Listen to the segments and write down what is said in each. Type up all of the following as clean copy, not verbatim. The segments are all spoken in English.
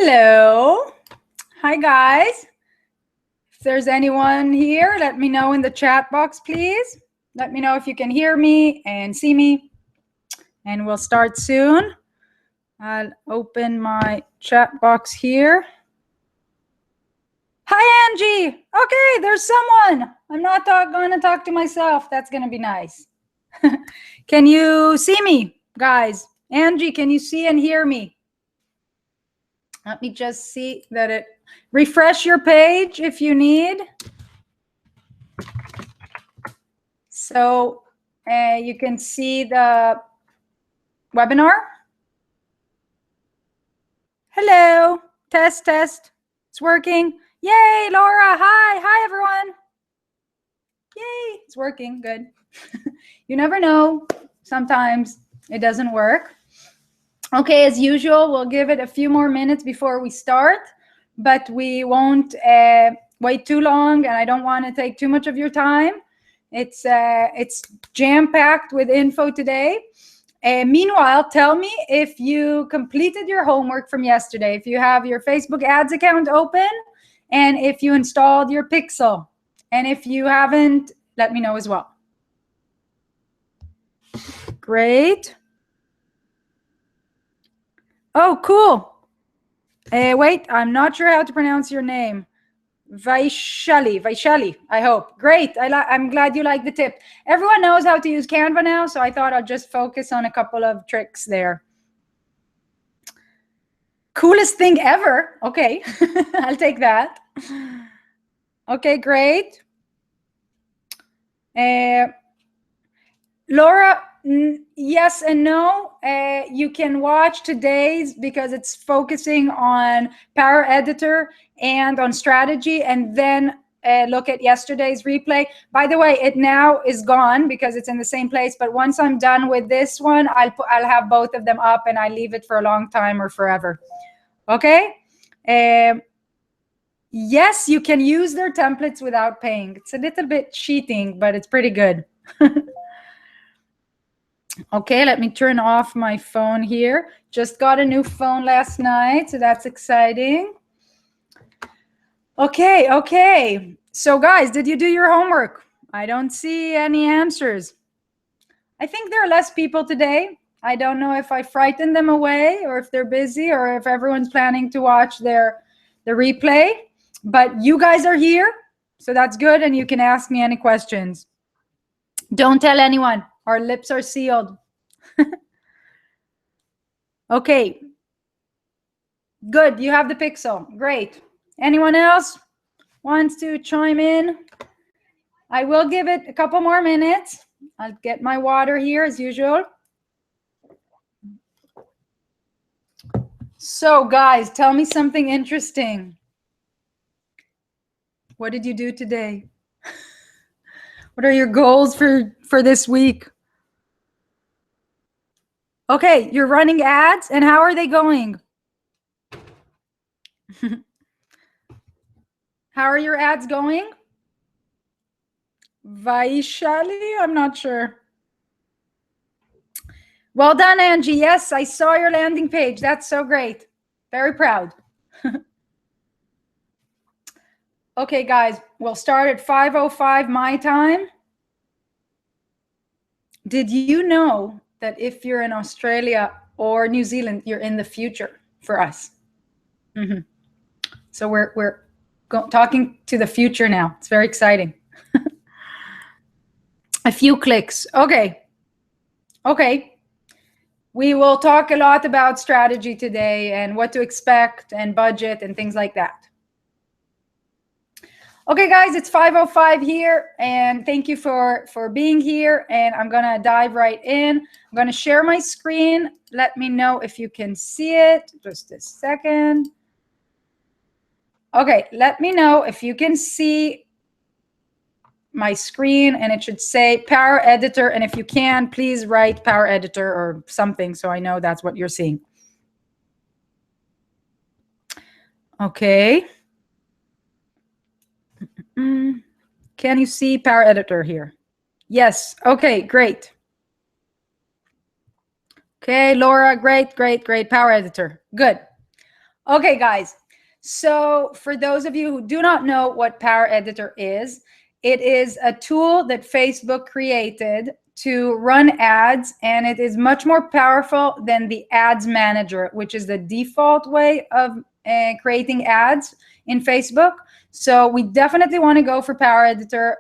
Hello. Hi, guys. If there's anyone here, let me know in the chat box, please. Let me know if you can hear me and see me. And we'll start soon. I'll open my chat box here. Hi, Angie. Okay, there's someone. I'm not going to talk to myself. That's going to be nice. Can you see me, guys? Angie, can you see and hear me? Let me just see that it refresh your page if you need. So you can see the webinar. Hello, test, test. It's working. Yay, Laura. Hi, everyone. Yay, it's working. Good. You never know. Sometimes it doesn't work. Okay, as usual, we'll give it a few more minutes before we start, but we won't wait too long, and I don't want to take too much of your time. It's jam-packed with info today. Meanwhile, tell me if you completed your homework from yesterday, if you have your Facebook ads account open, and if you installed your Pixel. And if you haven't, let me know as well. Great. Oh, cool. Wait, I'm not sure how to pronounce your name. Vaishali, I hope. Great. I'm glad you like the tip. Everyone knows how to use Canva now, so I thought I'll just focus on a couple of tricks there. Coolest thing ever. Okay, I'll take that. Okay, great. Laura, yes and no. You can watch today's because it's focusing on Power Editor and on strategy, and then look at yesterday's replay. By the way, it now is gone because it's in the same place, but once I'm done with this one, I'll have both of them up, and I leave it for a long time or forever. Okay? Yes, you can use their templates without paying. It's a little bit cheating, but it's pretty good. Okay, let me turn off my phone here. Just got a new phone last night, so that's exciting. Okay. So guys, did you do your homework? I don't see any answers. I think there are less people today. I don't know if I frightened them away or if they're busy or if everyone's planning to watch the replay. But you guys are here, so that's good, and you can ask me any questions. Don't tell anyone. Our lips are sealed. Okay. Good. You have the Pixel. Great. Anyone else wants to chime in? I will give it a couple more minutes. I'll get my water here as usual. So guys, tell me something interesting. What did you do today? What are your goals for this week? Okay, you're running ads, and how are they going? How are your ads going? Vaishali, I'm not sure. Well done, Angie. Yes, I saw your landing page. That's so great. Very proud. Okay, guys, we'll start at 5:05 my time. Did you know that if you're in Australia or New Zealand, you're in the future for us? So we're talking to the future now. It's very exciting. A few clicks. Okay. We will talk a lot about strategy today and what to expect and budget and things like that. Okay, guys, it's 5:05 here, and thank you for being here, and I'm going to dive right in. I'm going to share my screen. Let me know if you can see it. Just a second. Okay, let me know if you can see my screen, and it should say Power Editor, and if you can, please write Power Editor or something so I know that's what you're seeing. Okay. Can you see Power Editor here? Yes. Okay, great. Okay, Laura, great. Power Editor. Good. Okay, guys. So for those of you who do not know what Power Editor is, it is a tool that Facebook created to run ads, and it is much more powerful than the Ads Manager, which is the default way of creating ads in Facebook. So we definitely want to go for Power Editor.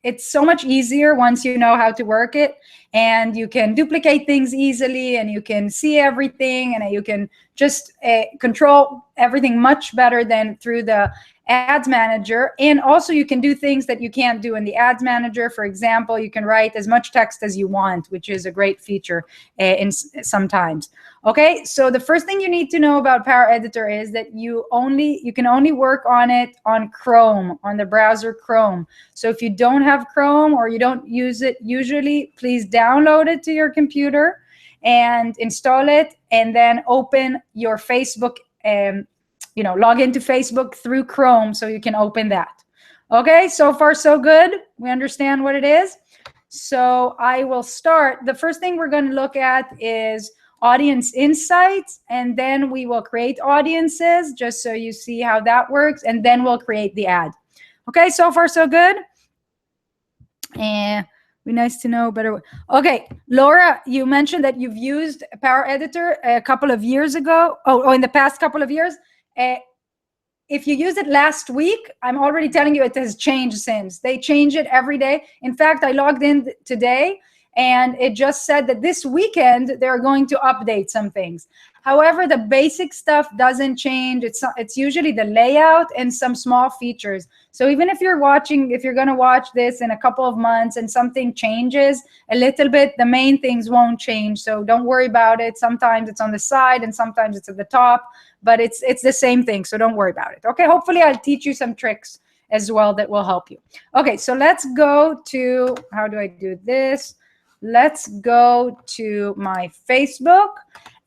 It's so much easier once you know how to work it, and you can duplicate things easily, and you can see everything, and you can just control everything much better than through the Ads Manager. And also you can do things that you can't do in the Ads Manager. For example, you can write as much text as you want, which is a great feature sometimes. Okay, so the first thing you need to know about Power Editor is that you can only work on it on Chrome, on the browser Chrome. So if you don't have Chrome or you don't use it usually, please download it to your computer and install it, and then open your Facebook, log into Facebook through Chrome so you can open that. Okay, so far so good. We understand what it is. So I will start. The first thing we're going to look at is audience insights, and then we will create audiences just so you see how that works, and then we'll create the ad. Okay, so far so good. And be nice to know better. Okay, Laura, you mentioned that you've used Power Editor a couple of years ago. Oh, in the past couple of years. If you used it last week, I'm already telling you it has changed since. They change it every day. In fact, I logged in today, and it just said that this weekend they're going to update some things. However, the basic stuff doesn't change. It's usually the layout and some small features. So even if you're going to watch this in a couple of months and something changes a little bit, the main things won't change. So don't worry about it. Sometimes it's on the side and sometimes it's at the top, but it's the same thing. So don't worry about it. Okay, hopefully I'll teach you some tricks as well that will help you. Okay, so let's go to, how do I do this? Let's go to my Facebook,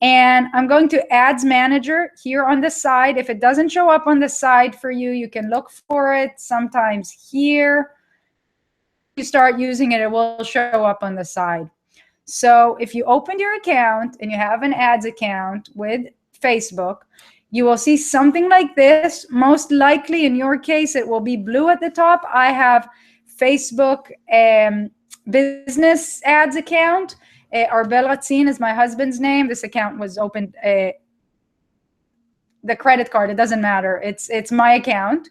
and I'm going to Ads Manager here on the side. If it doesn't show up on the side for you, you can look for it sometimes here. You start using it, it will show up on the side. So if you opened your account and you have an ads account with Facebook, you will see something like this. Most likely in your case, it will be blue at the top. I have Facebook business ads account. Arbel Ratzin is my husband's name. This account was opened, the credit card, it doesn't matter. It's my account.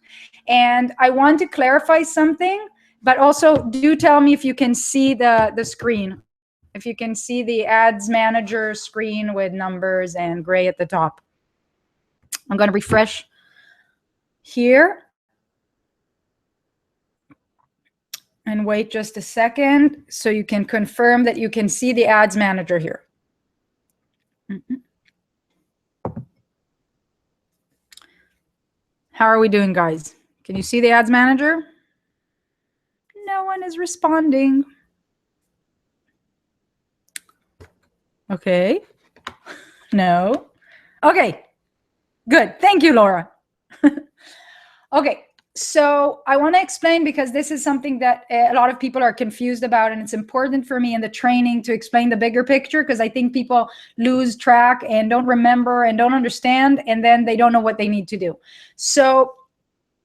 And I want to clarify something, but also do tell me if you can see the screen. If you can see the Ads Manager screen with numbers and gray at the top. I'm going to refresh here. And wait just a second so you can confirm that you can see the Ads Manager here. How are we doing, guys? Can you see the Ads Manager? No one is responding. Okay. No. Okay. Good. Thank you, Laura. Okay. So I want to explain, because this is something that a lot of people are confused about, and it's important for me in the training to explain the bigger picture, because I think people lose track and don't remember and don't understand, and then they don't know what they need to do. So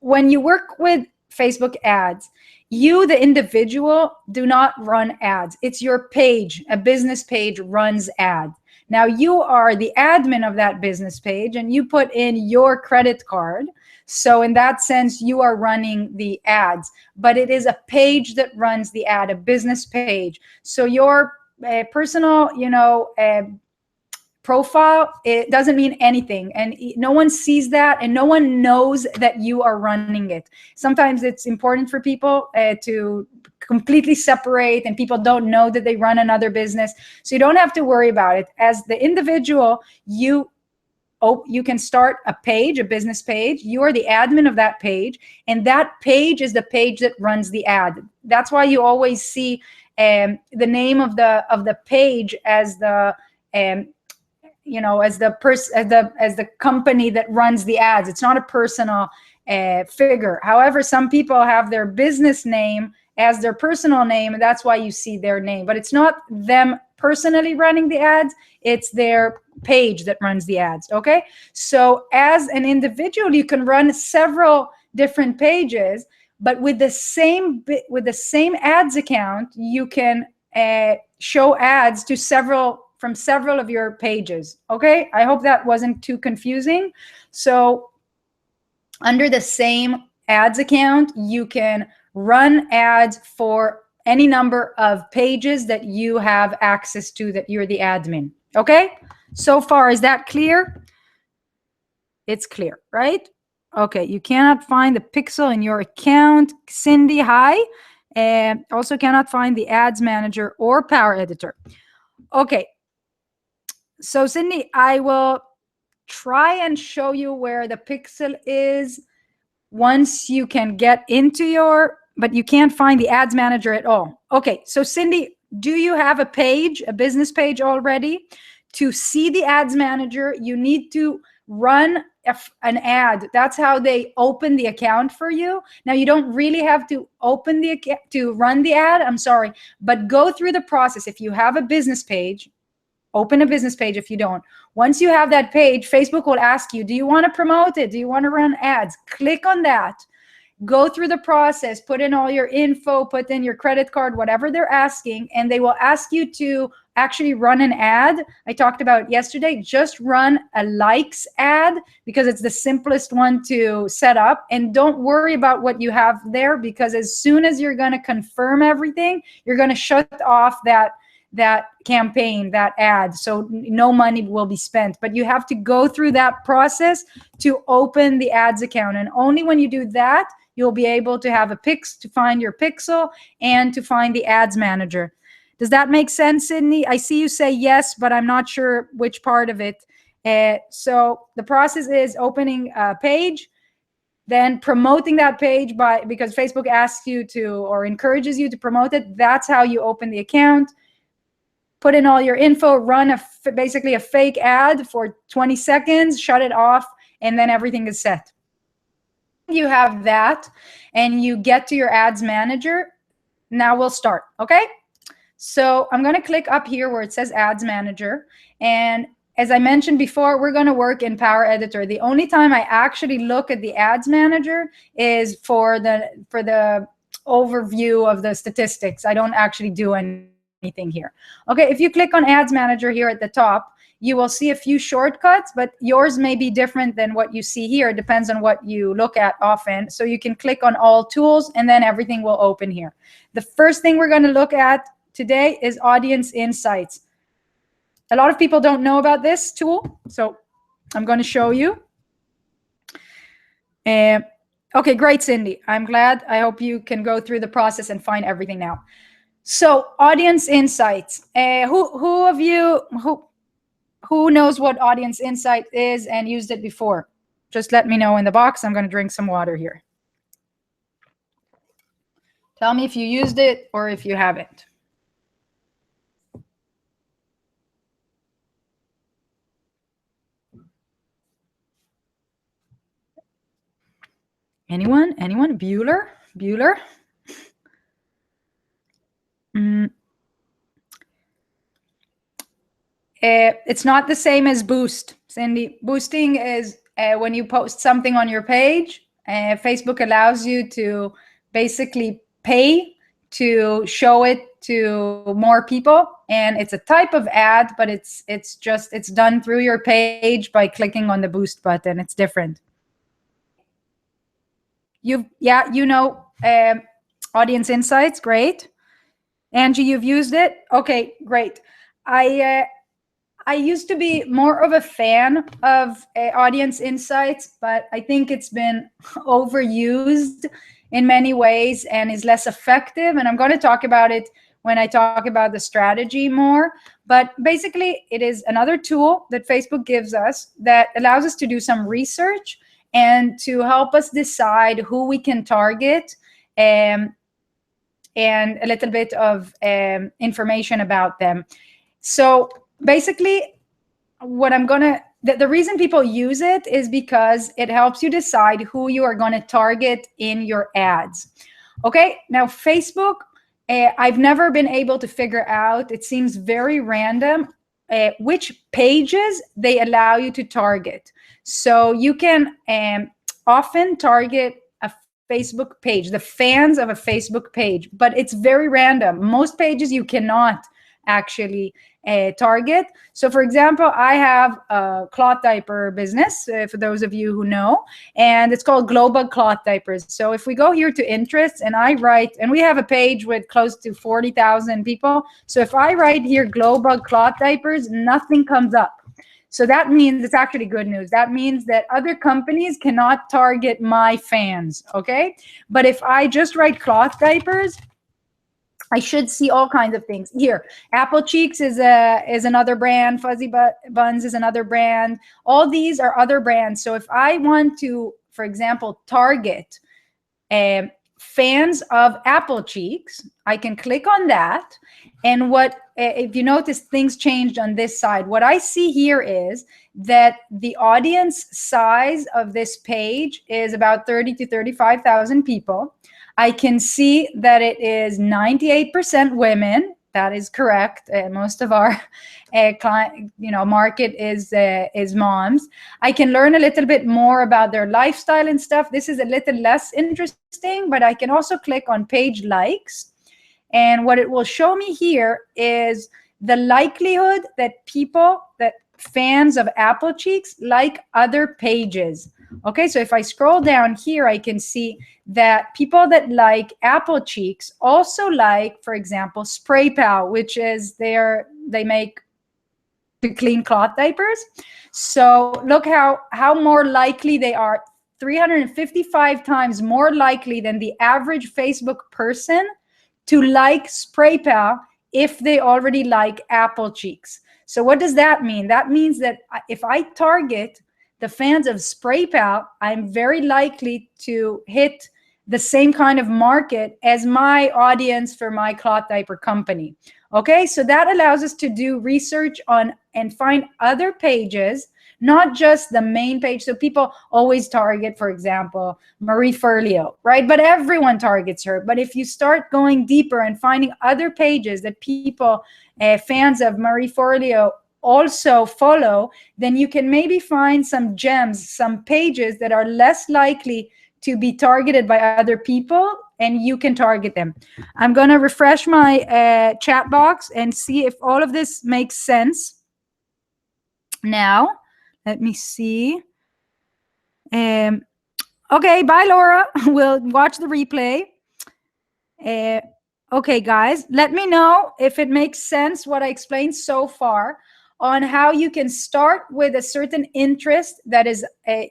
when you work with Facebook ads, you, the individual, do not run ads. It's your page. A business page runs ads. Now you are the admin of that business page, and you put in your credit card. So in that sense, you are running the ads, but it is a page that runs the ad, a business page. So your personal, profile, it doesn't mean anything, and no one sees that, and no one knows that you are running it. Sometimes it's important for people to completely separate, and people don't know that they run another business. So you don't have to worry about it. As the individual, you can start a page, a business page. You are the admin of that page, and that page is the page that runs the ad. That's why you always see the name of the page as the as the company that runs the ads. It's not a personal figure. However, some people have their business name as their personal name, and that's why you see their name. But it's not them personally running the ads, it's their page that runs the ads, okay? So as an individual, you can run several different pages, but with the same ads account, you can show ads to from several of your pages, okay? I hope that wasn't too confusing. So under the same ads account, you can run ads for any number of pages that you have access to, that you're the admin, okay? So far, is that clear? It's clear, right? Okay, you cannot find the pixel in your account. Cindy, hi. And also cannot find the ads manager or Power Editor. Okay, so Cindy, I will try and show you where the pixel is once you can get into but you can't find the ads manager at all. Okay, so Cindy, do you have a page, a business page already? To see the ads manager, you need to run an ad. That's how they open the account for you. Now, you don't really have to open the account to run the ad, I'm sorry, but go through the process. If you have a business page, open a business page. If you don't, once you have that page, Facebook will ask you, do you want to promote it? Do you want to run ads? Click on that. Go through the process, put in all your info, put in your credit card, whatever they're asking, and they will ask you to actually run an ad. I talked about yesterday, just run a likes ad because it's the simplest one to set up. And don't worry about what you have there, because as soon as you're going to confirm everything, you're going to shut off that campaign, that ad, so no money will be spent. But you have to go through that process to open the ads account, and only when you do that, you'll be able to have to find your pixel and to find the ads manager. Does that make sense, Sydney? I see you say yes, but I'm not sure which part of it. So the process is opening a page, then promoting that page because Facebook asks you to or encourages you to promote it. That's how you open the account. Put in all your info, run basically a fake ad for 20 seconds, shut it off, and then everything is set. You have that, and you get to your ads manager. Now we'll start, okay? So I'm going to click up here where it says ads manager. And as I mentioned before, we're going to work in Power Editor. The only time I actually look at the ads manager is for the overview of the statistics. I don't actually do anything here. Okay, if you click on ads manager here at the top, you will see a few shortcuts, but yours may be different than what you see here. It depends on what you look at often. So you can click on all tools, and then everything will open here. The first thing we're going to look at today is Audience Insights. A lot of people don't know about this tool, so I'm going to show you. Okay, great, Cindy. I'm glad. I hope you can go through the process and find everything now. So Audience Insights. Who of you who knows what Audience Insight is and used it before? Just let me know in the box. I'm going to drink some water here. Tell me if you used it or if you haven't. Anyone? Bueller? It's not the same as Boost, Cindy. Boosting is when you post something on your page, Facebook allows you to basically pay to show it to more people, and it's a type of ad, but it's done through your page by clicking on the Boost button. It's different. Audience Insights, great. Angie, you've used it? Okay, great. I used to be more of a fan of Audience Insights, but I think it's been overused in many ways and is less effective. And I'm going to talk about it when I talk about the strategy more. But basically, it is another tool that Facebook gives us that allows us to do some research and to help us decide who we can target, and a little bit of information about them. So basically, the reason people use it is because it helps you decide who you are going to target in your ads. Okay, now Facebook, I've never been able to figure out, it seems very random, which pages they allow you to target. So you can often target a Facebook page, the fans of a Facebook page, but it's very random. Most pages you cannot actually target. So for example, I have a cloth diaper business, for those of you who know, and it's called Global Cloth Diapers. So if we go here to interests and I write, and we have a page with close to 40,000 people. So if I write here Global Cloth Diapers, nothing comes up. So that means it's actually good news. That means that other companies cannot target my fans, okay? But if I just write cloth diapers, I should see all kinds of things. Here, Apple Cheeks is another brand. Fuzzy Buns is another brand. All these are other brands. So if I want to, for example, target fans of Apple Cheeks, I can click on that. And what, if you notice, things changed on this side. What I see here is that the audience size of this page is about 30 to 35,000 people. I can see that it is 98% women. That is correct. Most of our client, market is moms. I can learn a little bit more about their lifestyle and stuff. This is a little less interesting, but I can also click on page likes. And what it will show me here is the likelihood that fans of Apple Cheeks like other pages. Okay, so if I scroll down here, I can see that people that like Apple Cheeks also like, for example, Spray Pal, which is they make to clean cloth diapers. So look how more likely they are, 355 times more likely than the average Facebook person to like Spray Pal if they already like Apple Cheeks. So what does that mean? That means that if I target the fans of Spray Pal, I'm very likely to hit the same kind of market as my audience for my cloth diaper company. Okay, so that allows us to do research on and find other pages, not just the main page. So people always target, for example, Marie Forleo, right? But everyone targets her. But if you start going deeper and finding other pages that people, fans of Marie Forleo, also follow, then you can maybe find some gems, some pages that are less likely to be targeted by other people, and you can target them. I'm going to refresh my chat box and see if all of this makes sense. Now, let me see. Okay, bye, Laura. We'll watch the replay. Okay, guys, let me know if it makes sense what I explained so far on how you can start with a certain interest that is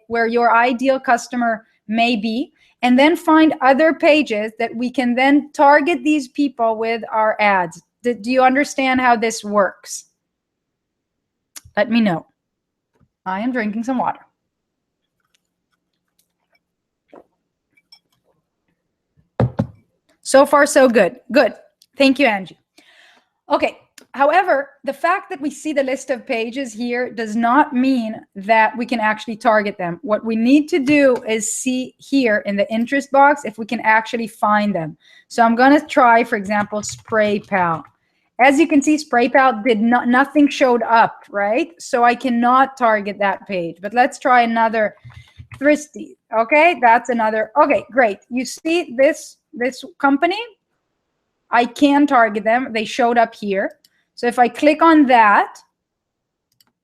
where your ideal customer may be, and then find other pages that we can then target these people with our ads. Do you understand how this works? Let me know. I am drinking some water. So far, so good. Good. Thank you, Angie. Okay. However, the fact that we see the list of pages here does not mean that we can actually target them. What we need to do is see here in the interest box if we can actually find them. So I'm going to try, for example, Spray Pal. As you can see, Spray Pal nothing showed up, right? So I cannot target that page. But let's try another Thrifty. Okay, that's another. Okay, great. You see this company? I can target them. They showed up here. So if I click on that,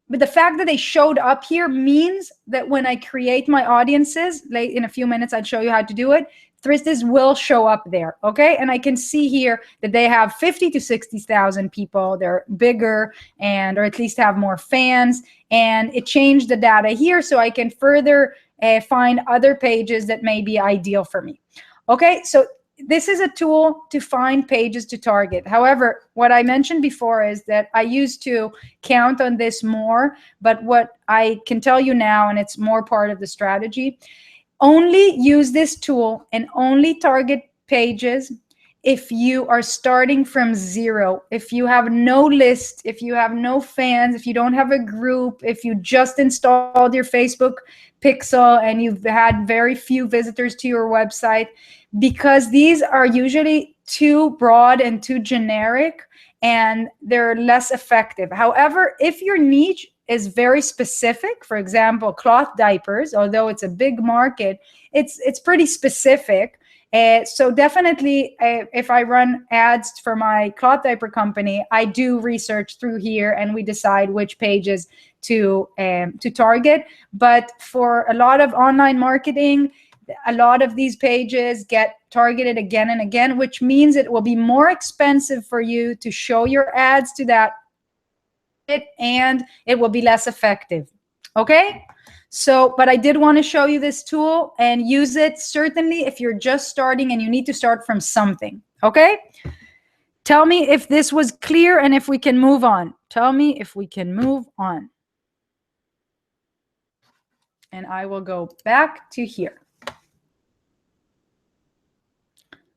but the fact that they showed up here means that when I create my audiences, in a few minutes, I'll show you how to do it, Thristis will show up there, okay? And I can see here that they have 50 to 60,000 people. They're bigger or at least have more fans. And it changed the data here so I can further find other pages that may be ideal for me. Okay, so this is a tool to find pages to target. However, what I mentioned before is that I used to count on this more, but what I can tell you now, and it's more part of the strategy, only use this tool and only target pages if you are starting from zero, if you have no list, if you have no fans, if you don't have a group, if you just installed your Facebook pixel and you've had very few visitors to your website, because these are usually too broad and too generic and they're less effective. However, if your niche is very specific, for example, cloth diapers, although it's a big market, it's pretty specific. So definitely, if I run ads for my cloth diaper company, I do research through here and we decide which pages to target. But for a lot of online marketing, a lot of these pages get targeted again and again, which means it will be more expensive for you to show your ads to that, and it will be less effective. Okay? So, but I did want to show you this tool and use it certainly if you're just starting and you need to start from something. Okay? Tell me if this was clear and if we can move on. Tell me if we can move on. And I will go back to here.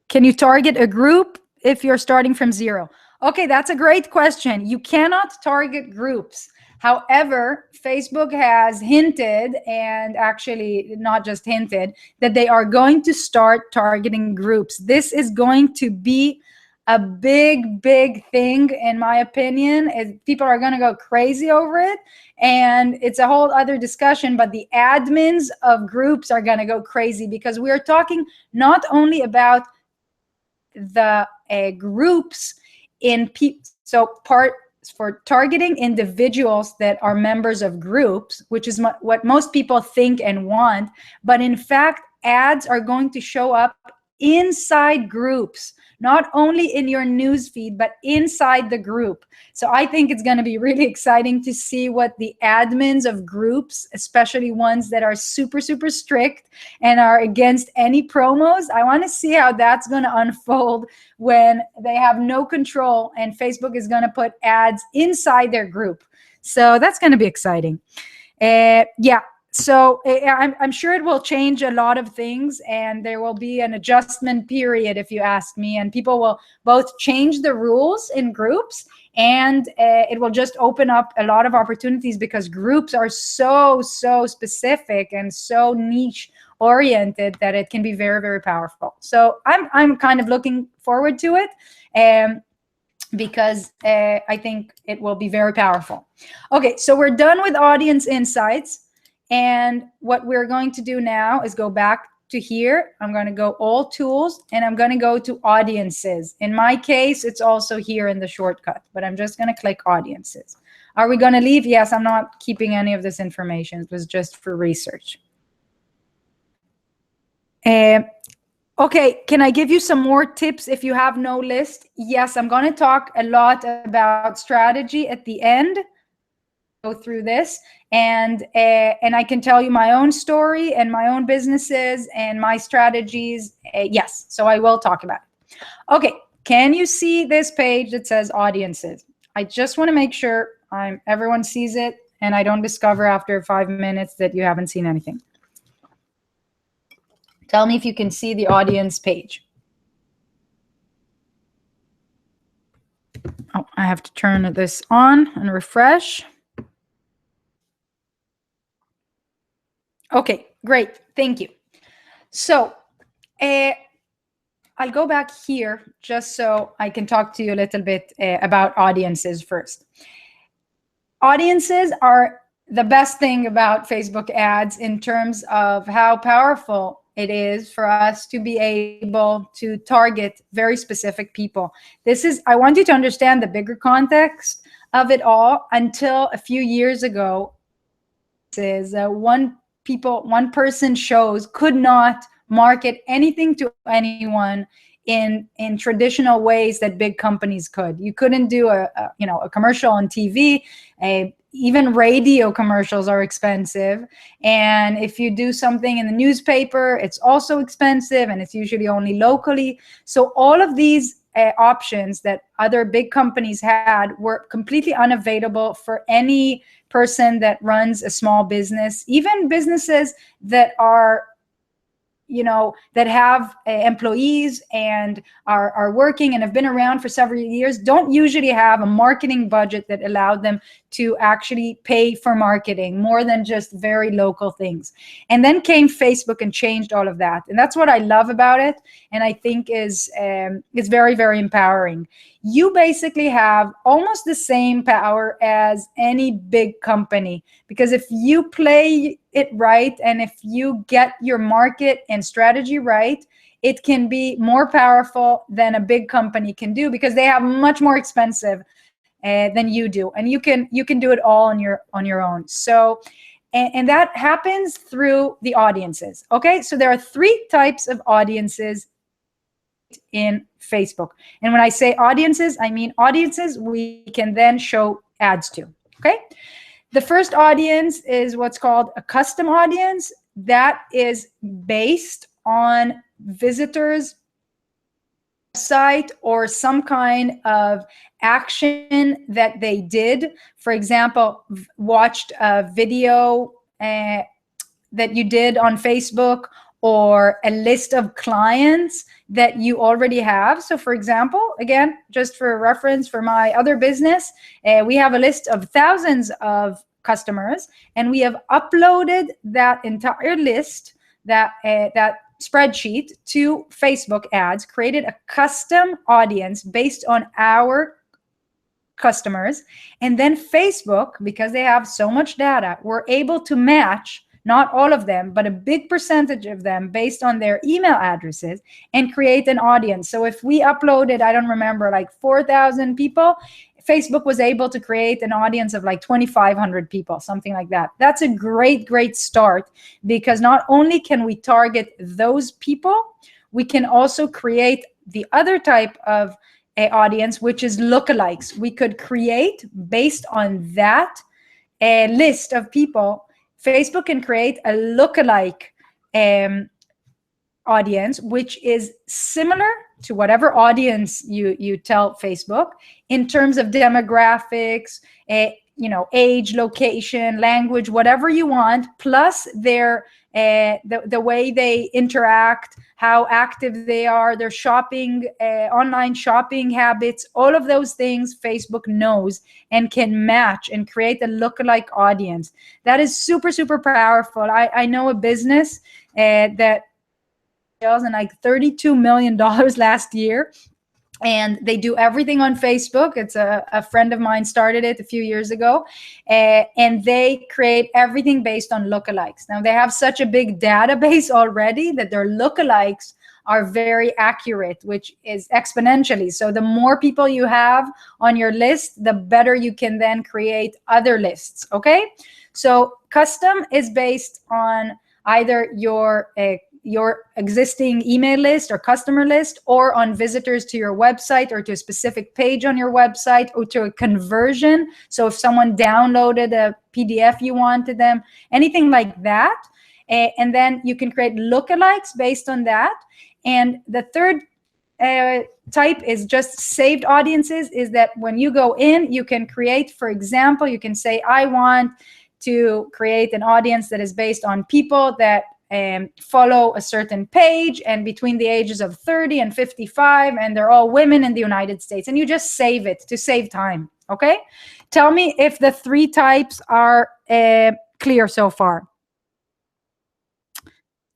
Can you target a group if you're starting from zero? Okay, that's a great question. You cannot target groups. However, Facebook has hinted, and actually not just hinted, that they are going to start targeting groups. This is going to be a big, big thing, in my opinion. People are going to go crazy over it, and it's a whole other discussion, but the admins of groups are going to go crazy, because we are talking not only about the groups in for targeting individuals that are members of groups, which is what most people think and want, but in fact, ads are going to show up inside groups, not only in your news feed, but inside the group. So I think it's going to be really exciting to see what the admins of groups, especially ones that are super, super strict and are against any promos, I want to see how that's going to unfold when they have no control and Facebook is going to put ads inside their group. So that's going to be exciting. Yeah. So I'm sure it will change a lot of things, and there will be an adjustment period, if you ask me, and people will both change the rules in groups, and it will just open up a lot of opportunities, because groups are so specific and so niche oriented that it can be very, very powerful. So I'm kind of looking forward to it. Because I think it will be very powerful. Okay, so we're done with audience insights. And what we're going to do now is go back to here. I'm going to go all tools, and I'm going to go to audiences. In my case, it's also here in the shortcut, but I'm just going to click audiences. Are we going to leave? Yes, I'm not keeping any of this information. It was just for research. Okay, can I give you some more tips if you have no list? Yes, I'm going to talk a lot about strategy at the end. Go through this, and I can tell you my own story and my own businesses and my strategies. Yes, so I will talk about it. Okay, can you see this page that says audiences? I just want to make sure everyone sees it and I don't discover after 5 minutes that you haven't seen anything. Tell me if you can see the audience page. Oh, I have to turn this on and refresh. Okay, great. Thank you. So I'll go back here just so I can talk to you a little bit about audiences first. Audiences are the best thing about Facebook ads in terms of how powerful it is for us to be able to target very specific people. I want you to understand the bigger context of it all. Until a few years ago, one person shows could not market anything to anyone in traditional ways that big companies could. You couldn't do a commercial on TV. Even radio commercials are expensive, and if you do something in the newspaper, it's also expensive, and it's usually only locally. So all of these options that other big companies had were completely unavailable for any person that runs a small business, even businesses that are that have employees and are working and have been around for several years don't usually have a marketing budget that allowed them to actually pay for marketing more than just very local things. And then came Facebook and changed all of that. And that's what I love about it. And I think is very, very empowering. You basically have almost the same power as any big company, because if you play it right and if you get your market and strategy right, it can be more powerful than a big company can do, because they have much more expensive than you do, and you can do it all on your own. So and that happens through the audiences. Okay, so there are 3 types of audiences in Facebook. And when I say audiences, I mean audiences we can then show ads to. Okay, the first audience is what's called a custom audience. That is based on visitors' site or some kind of action that they did. For example, watched a video that you did on Facebook, or a list of clients that you already have. So for example, again, just for reference for my other business, we have a list of thousands of customers, and we have uploaded that entire list, that spreadsheet, to Facebook ads, created a custom audience based on our customers. And then Facebook, because they have so much data, we're able to match not all of them, but a big percentage of them based on their email addresses, and create an audience. So if we uploaded, I don't remember, like 4,000 people, Facebook was able to create an audience of like 2,500 people, something like that. That's a great, great start, because not only can we target those people, we can also create the other type of audience, which is lookalikes. We could create based on that list of people. Facebook can create a lookalike audience, which is similar to whatever audience you tell Facebook in terms of demographics, age, location, language, whatever you want, plus their the way they interact, how active they are, their shopping, online shopping habits, all of those things Facebook knows and can match and create a lookalike audience. That is super, super powerful. I know a business that sales in like $32 million last year. And they do everything on Facebook. It's a friend of mine started it a few years ago. And they create everything based on lookalikes. Now, they have such a big database already that their lookalikes are very accurate, which is exponentially. So the more people you have on your list, the better you can then create other lists, okay? So custom is based on either your existing email list or customer list, or on visitors to your website, or to a specific page on your website, or to a conversion. So if someone downloaded a PDF you wanted them, anything like that. And then you can create lookalikes based on that. And the third type is just saved audiences, is that when you go in, you can create, for example, you can say, I want to create an audience that is based on people that follow a certain page and between the ages of 30 and 55, and they're all women in the United States, and you just save it to save time. Okay, tell me if the 3 types are clear so far.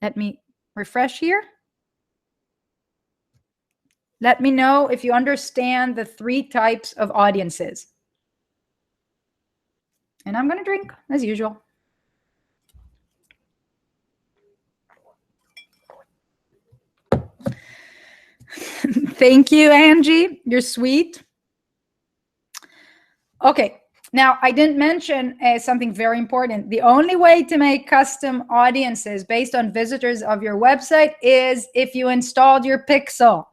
Let me refresh here. Let me know if you understand the 3 types of audiences. And I'm going to drink as usual. Thank you, Angie. You're sweet. Okay. Now, I didn't mention something very important. The only way to make custom audiences based on visitors of your website is if you installed your Pixel.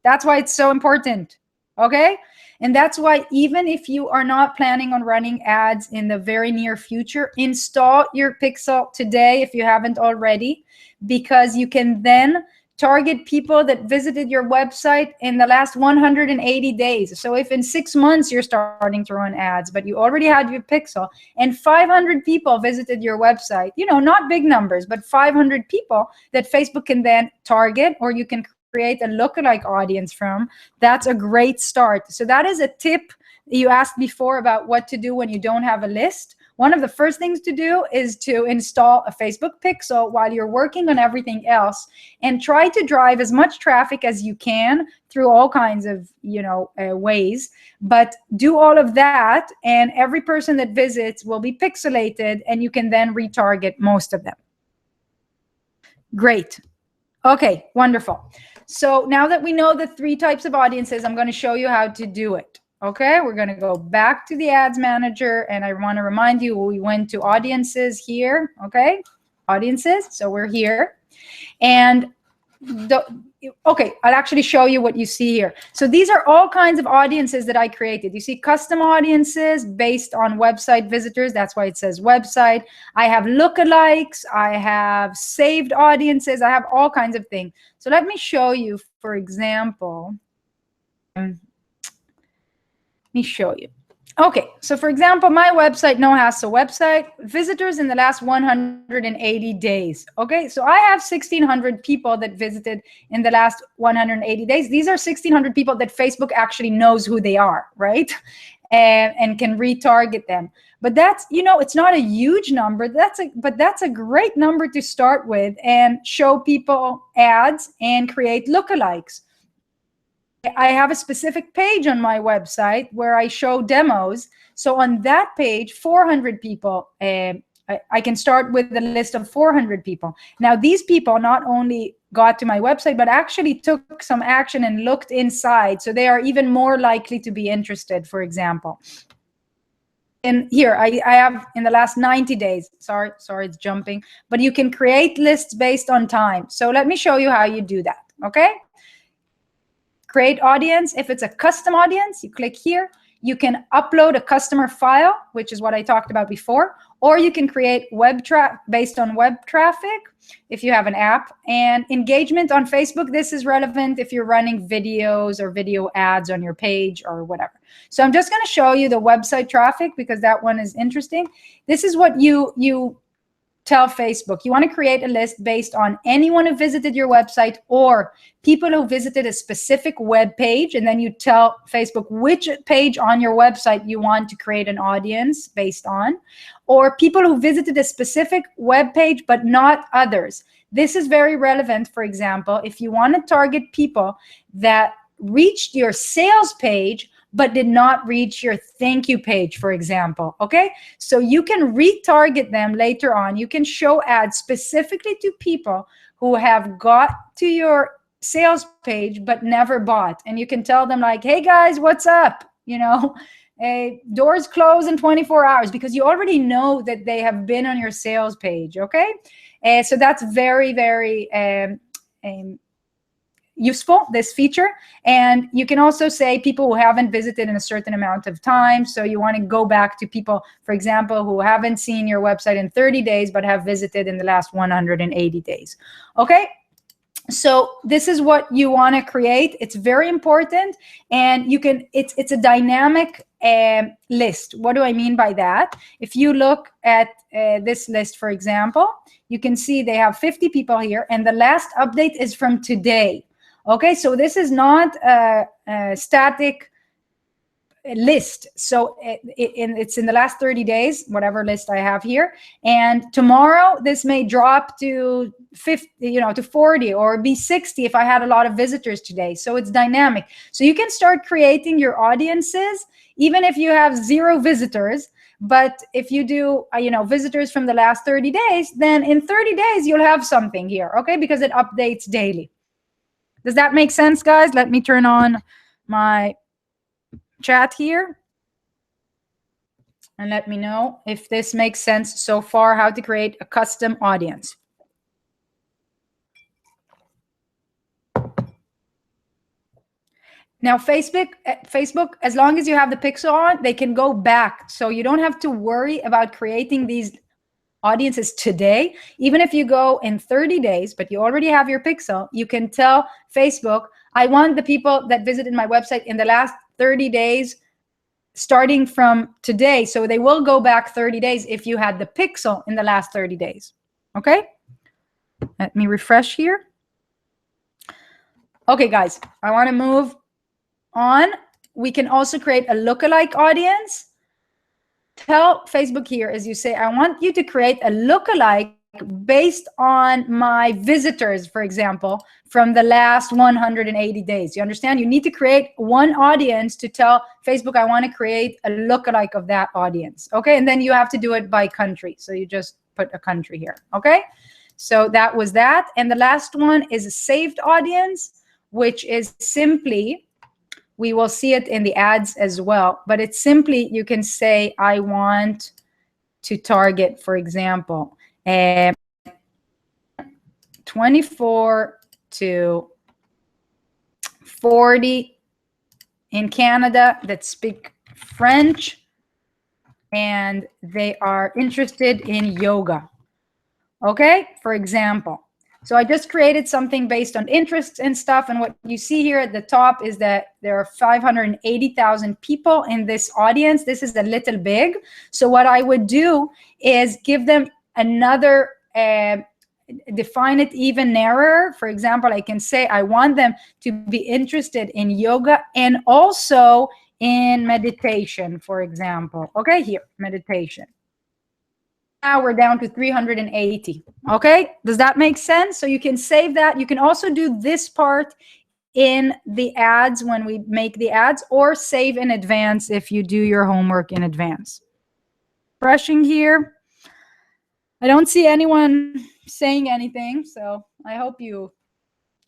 That's why it's so important. Okay? And that's why even if you are not planning on running ads in the very near future, install your Pixel today if you haven't already, because you can then target people that visited your website in the last 180 days. So if in 6 months you're starting to run ads, but you already had your pixel and 500 people visited your website, you know, not big numbers, but 500 people that Facebook can then target, or you can create a lookalike audience from, that's a great start. So that is a tip. You asked before about what to do when you don't have a list. One of the first things to do is to install a Facebook pixel while you're working on everything else, and try to drive as much traffic as you can through all kinds of, you know, ways. But do all of that, and every person that visits will be pixelated, and you can then retarget most of them. Great. Okay, wonderful. So now that we know the 3 types of audiences, I'm going to show you how to do it. Okay, we're going to go back to the ads manager, and I want to remind you we went to audiences here. Okay, audiences. So we're here, and okay, I'll actually show you what you see here. So these are all kinds of audiences that I created. You see custom audiences based on website visitors. That's why it says website. I have lookalikes. I have saved audiences. I have all kinds of things. So let me show you, for example. Let me show you. Okay, so for example, my website, No Hassle website, visitors in the last 180 days. Okay, so I have 1,600 people that visited in the last 180 days. These are 1,600 people that Facebook actually knows who they are, right? And can retarget them. But that's, you know, it's not a huge number. But that's a great number to start with, and show people ads and create lookalikes. I have a specific page on my website where I show demos. So on that page, 400 people, I can start with a list of 400 people. Now, these people not only got to my website, but actually took some action and looked inside. So they are even more likely to be interested, for example. And here, I have in the last 90 days, sorry, it's jumping, but you can create lists based on time. So let me show you how you do that, okay? Create audience. If it's a custom audience, you click here. You can upload a customer file, which is what I talked about before, or you can create based on web traffic if you have an app. And engagement on Facebook, this is relevant if you're running videos or video ads on your page or whatever. So I'm just going to show you the website traffic because that one is interesting. This is what you tell Facebook. You want to create a list based on anyone who visited your website or people who visited a specific web page, and then you tell Facebook which page on your website you want to create an audience based on, or people who visited a specific web page but not others. This is very relevant, for example, if you want to target people that reached your sales page but did not reach your thank you page, for example, okay? So you can retarget them later on. You can show ads specifically to people who have got to your sales page but never bought. And you can tell them like, hey guys, what's up? You know, doors close in 24 hours, because you already know that they have been on your sales page, okay? So that's very, very useful, this feature. And you can also say people who haven't visited in a certain amount of time. So you want to go back to people, for example, who haven't seen your website in 30 days but have visited in the last 180 days. Okay, so this is what you want to create. It's very important, and you can, it's a dynamic list. What do I mean by that? If you look at this list, for example, you can see they have 50 people here, and the last update is from today. Okay, so this is not a static list. So it's in the last 30 days, whatever list I have here. And tomorrow, this may drop to 50, you know, to 40, or be 60 if I had a lot of visitors today. So it's dynamic. So you can start creating your audiences, even if you have 0 visitors. But if you do, you know, visitors from the last 30 days, then in 30 days, you'll have something here, okay? Because it updates daily. Does that make sense, guys? Let me turn on my chat here and let me know if this makes sense so far, how to create a custom audience. Now, Facebook, as long as you have the pixel on, they can go back. So you don't have to worry about creating these audience is today. Even if you go in 30 days, but you already have your pixel, you can tell Facebook, I want the people that visited my website in the last 30 days, starting from today. So they will go back 30 days if you had the pixel in the last 30 days. Okay? Let me refresh here. Okay, guys, I want to move on. We can also create a lookalike audience. Tell Facebook here, as you say, I want you to create a lookalike based on my visitors, for example, from the last 180 days. You understand? You need to create one audience to tell Facebook, I want to create a lookalike of that audience. Okay, and then you have to do it by country. So you just put a country here. Okay, so that was that. And the last one is a saved audience, which is simply, we will see it in the ads as well, but it's simply, you can say, I want to target, for example, 24 to 40 in Canada that speak French, and they are interested in yoga. Okay, for example. So I just created something based on interests and stuff. And what you see here at the top is that there are 580,000 people in this audience. This is a little big. So what I would do is give them another, define it even narrower. For example, I can say I want them to be interested in yoga and also in meditation, for example. Okay, here, meditation. Now we're down to 380. Okay, does that make sense? So you can save that. You can also do this part in the ads when we make the ads, or save in advance if you do your homework in advance. Brushing here. I don't see anyone saying anything, so I hope you're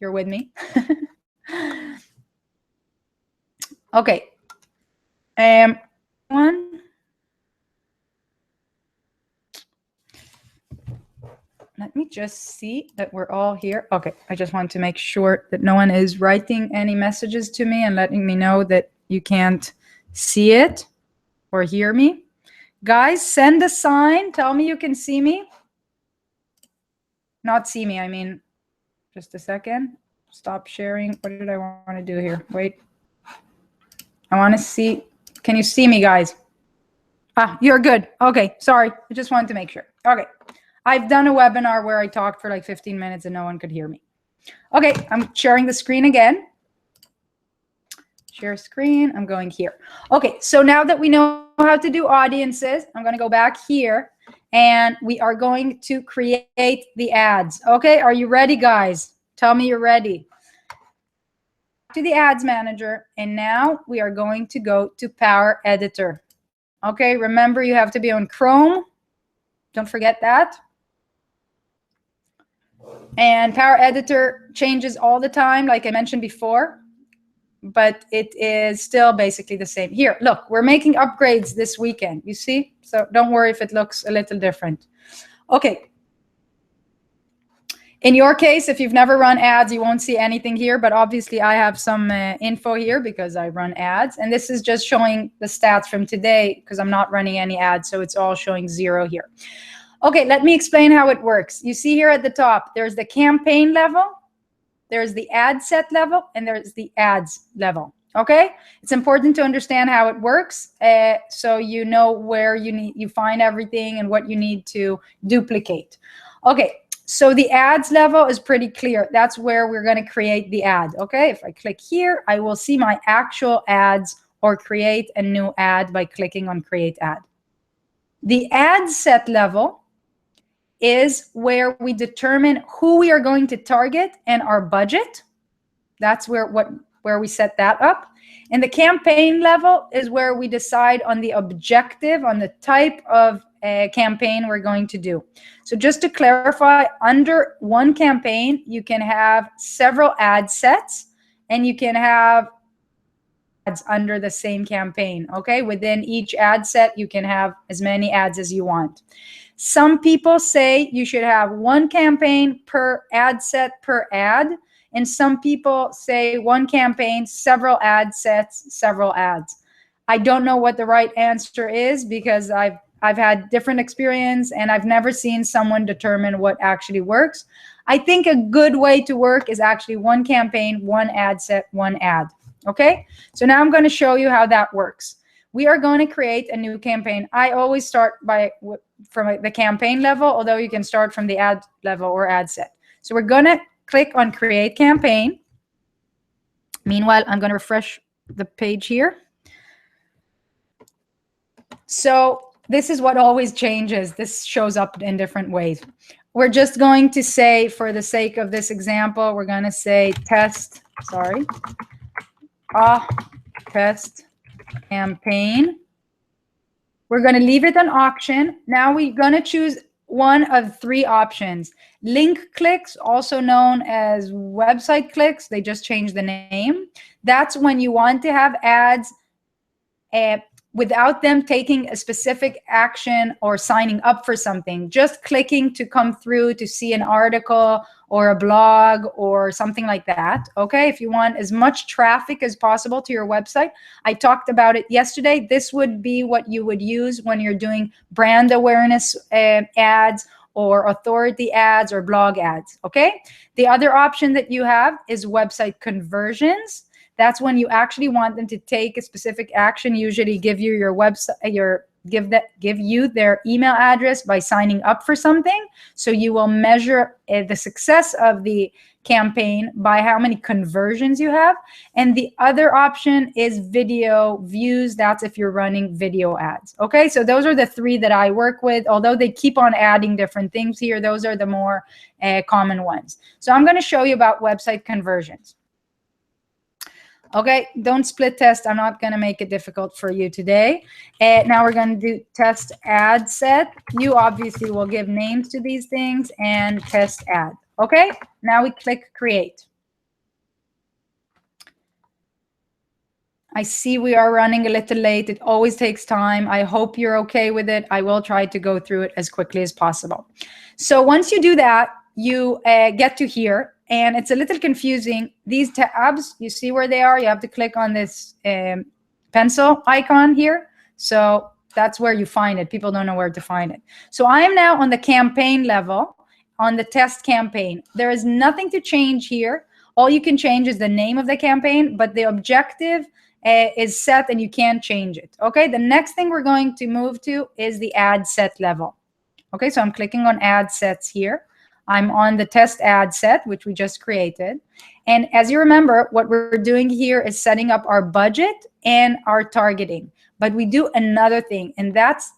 with me. Okay. One. Let me just see that we're all here. Okay, I just want to make sure that no one is writing any messages to me and letting me know that you can't see it or hear me. Guys, send a sign. Tell me you can see me. Not see me, I mean, just a second. Stop sharing. What did I want to do here? Wait. I want to see. Can you see me, guys? Ah, you're good. Okay, sorry. I just wanted to make sure. Okay. I've done a webinar where I talked for like 15 minutes and no one could hear me. Okay, I'm sharing the screen again. Share screen, I'm going here. Okay, so now that we know how to do audiences, I'm gonna go back here and we are going to create the ads. Okay, are you ready, guys? Tell me you're ready. To the ads manager, and now we are going to go to Power Editor. Okay, remember you have to be on Chrome. Don't forget that. And Power Editor changes all the time, like I mentioned before, but it is still basically the same. Here, look, we're making upgrades this weekend, you see? So don't worry if it looks a little different. Okay. In your case, if you've never run ads, you won't see anything here, but obviously I have some info here because I run ads. And this is just showing the stats from today because I'm not running any ads, so it's all showing 0 here. Okay, let me explain how it works. You see here at the top, there's the campaign level, there's the ad set level, and there's the ads level. Okay, it's important to understand how it works, so you know where you find everything and what you need to duplicate. Okay, so the ads level is pretty clear. That's where we're going to create the ad. Okay, if I click here, I will see my actual ads or create a new ad by clicking on Create Ad. The ad set level is where we determine who we are going to target and our budget. That's where we set that up. And the campaign level is where we decide on the objective, on the type of campaign we're going to do. So just to clarify, under one campaign, you can have several ad sets and you can have ads under the same campaign. Okay, within each ad set, you can have as many ads as you want. Some people say you should have one campaign per ad set per ad. And some people say one campaign, several ad sets, several ads. I don't know what the right answer is because I've I've had different experience, and I've never seen someone determine what actually works. I think a good way to work is actually one campaign, one ad set, one ad. Okay, so now I'm going to show you how that works. We are going to create a new campaign. I always start from the campaign level, although you can start from the ad level or ad set. So we're going to click on create campaign. Meanwhile, I'm going to refresh the page here. So this is what always changes. This shows up in different ways. We're just going to say, for the sake of this example, we're going to say test campaign. We're going to leave it on auction. Now we're going to choose one of 3 options. Link clicks, also known as website clicks. They just changed the name. That's when you want to have ads without them taking a specific action or signing up for something, just clicking to come through to see an article or a blog or something like that. Okay, if you want as much traffic as possible to your website, I talked about it yesterday. This would be what you would use when you're doing brand awareness ads or authority ads or blog ads. Okay, the other option that you have is website conversions. That's when you actually want them to take a specific action, usually give you your website, give you their email address by signing up for something. So you will measure the success of the campaign by how many conversions you have. And the other option is video views. That's if you're running video ads. Okay, so those are the 3 that I work with. Although they keep on adding different things here, those are the more common ones. So I'm going to show you about website conversions. Okay, don't split test. I'm not going to make it difficult for you today. Now we're going to do test ad set. You obviously will give names to these things and test ad. Okay, now we click create. I see we are running a little late. It always takes time. I hope you're okay with it. I will try to go through it as quickly as possible. So once you do that, you get to here. And it's a little confusing. These tabs, you see where they are? You have to click on this pencil icon here. So that's where you find it. People don't know where to find it. So I am now on the campaign level, on the test campaign. There is nothing to change here. All you can change is the name of the campaign, but the objective is set and you can't change it. Okay, the next thing we're going to move to is the ad set level. Okay, so I'm clicking on ad sets here. I'm on the test ad set, which we just created. And as you remember, what we're doing here is setting up our budget and our targeting. But we do another thing, and that's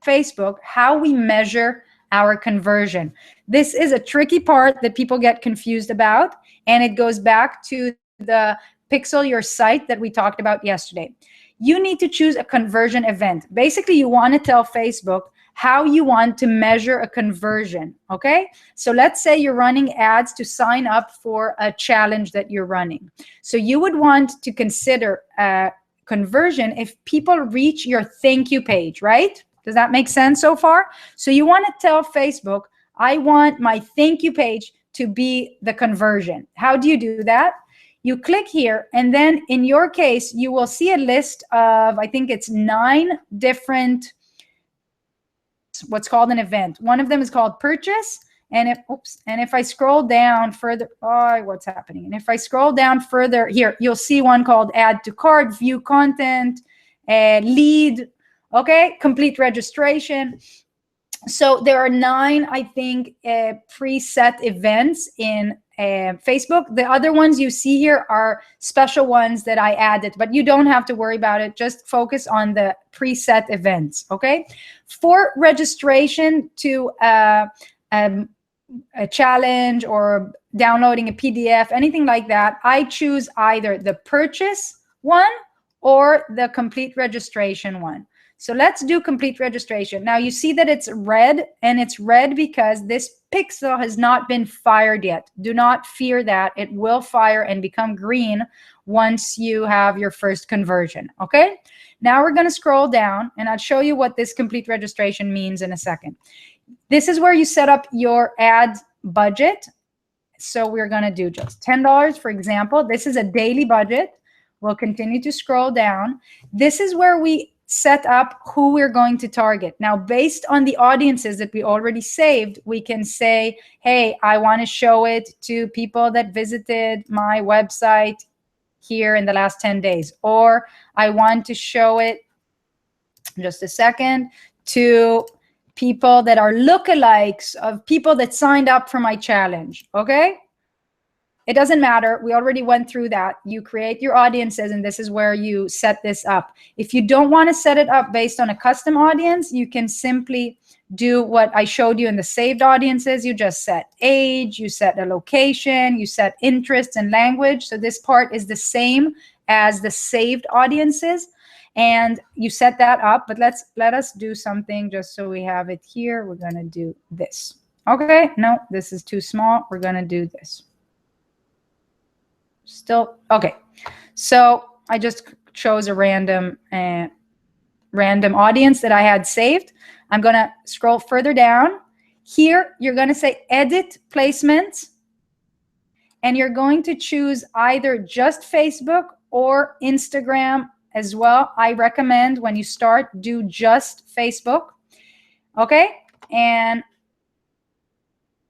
Facebook, how we measure our conversion. This is a tricky part that people get confused about, and it goes back to the Pixel Your Site that we talked about yesterday. You need to choose a conversion event. Basically, you want to tell Facebook how you want to measure a conversion, okay? So let's say you're running ads to sign up for a challenge that you're running. So you would want to consider a conversion if people reach your thank you page, right? Does that make sense so far? So you want to tell Facebook, I want my thank you page to be the conversion. How do you do that? You click here, and then in your case, you will see a list of, I think it's 9 different what's called an event. One of them is called purchase. And if I scroll down further, what's happening? And if I scroll down further here, you'll see one called add to cart, view content, lead, okay, complete registration. So there are 9, I think, preset events in Facebook. The other ones you see here are special ones that I added, but you don't have to worry about it. Just focus on the preset events, okay? For registration to a challenge or downloading a PDF, anything like that, I choose either the purchase one or the complete registration one. So let's do complete registration. Now you see that it's red, and it's red because this pixel has not been fired yet. Do not fear that. It will fire and become green once you have your first conversion, okay? Now we're gonna scroll down, and I'll show you what this complete registration means in a second. This is where you set up your ad budget. So we're gonna do just $10, for example. This is a daily budget. We'll continue to scroll down. This is where we set up who we're going to target. Now, based on the audiences that we already saved, we can say, hey, I want to show it to people that visited my website here in the last 10 days. Or I want to show it, just a second, to people that are lookalikes of people that signed up for my challenge, okay? It doesn't matter. We already went through that. You create your audiences, and this is where you set this up. If you don't want to set it up based on a custom audience, you can simply do what I showed you in the saved audiences. You just set age, you set a location, you set interests and language. So this part is the same as the saved audiences, and you set that up. But let us do something just so we have it here. We're going to do this. Okay, no, this is too small. We're going to do this. Still okay. So I just chose a random audience that I had saved. I'm gonna scroll further down. Here you're gonna say edit placements, and you're going to choose either just Facebook or Instagram as well. I recommend when you start, do just Facebook. Okay, and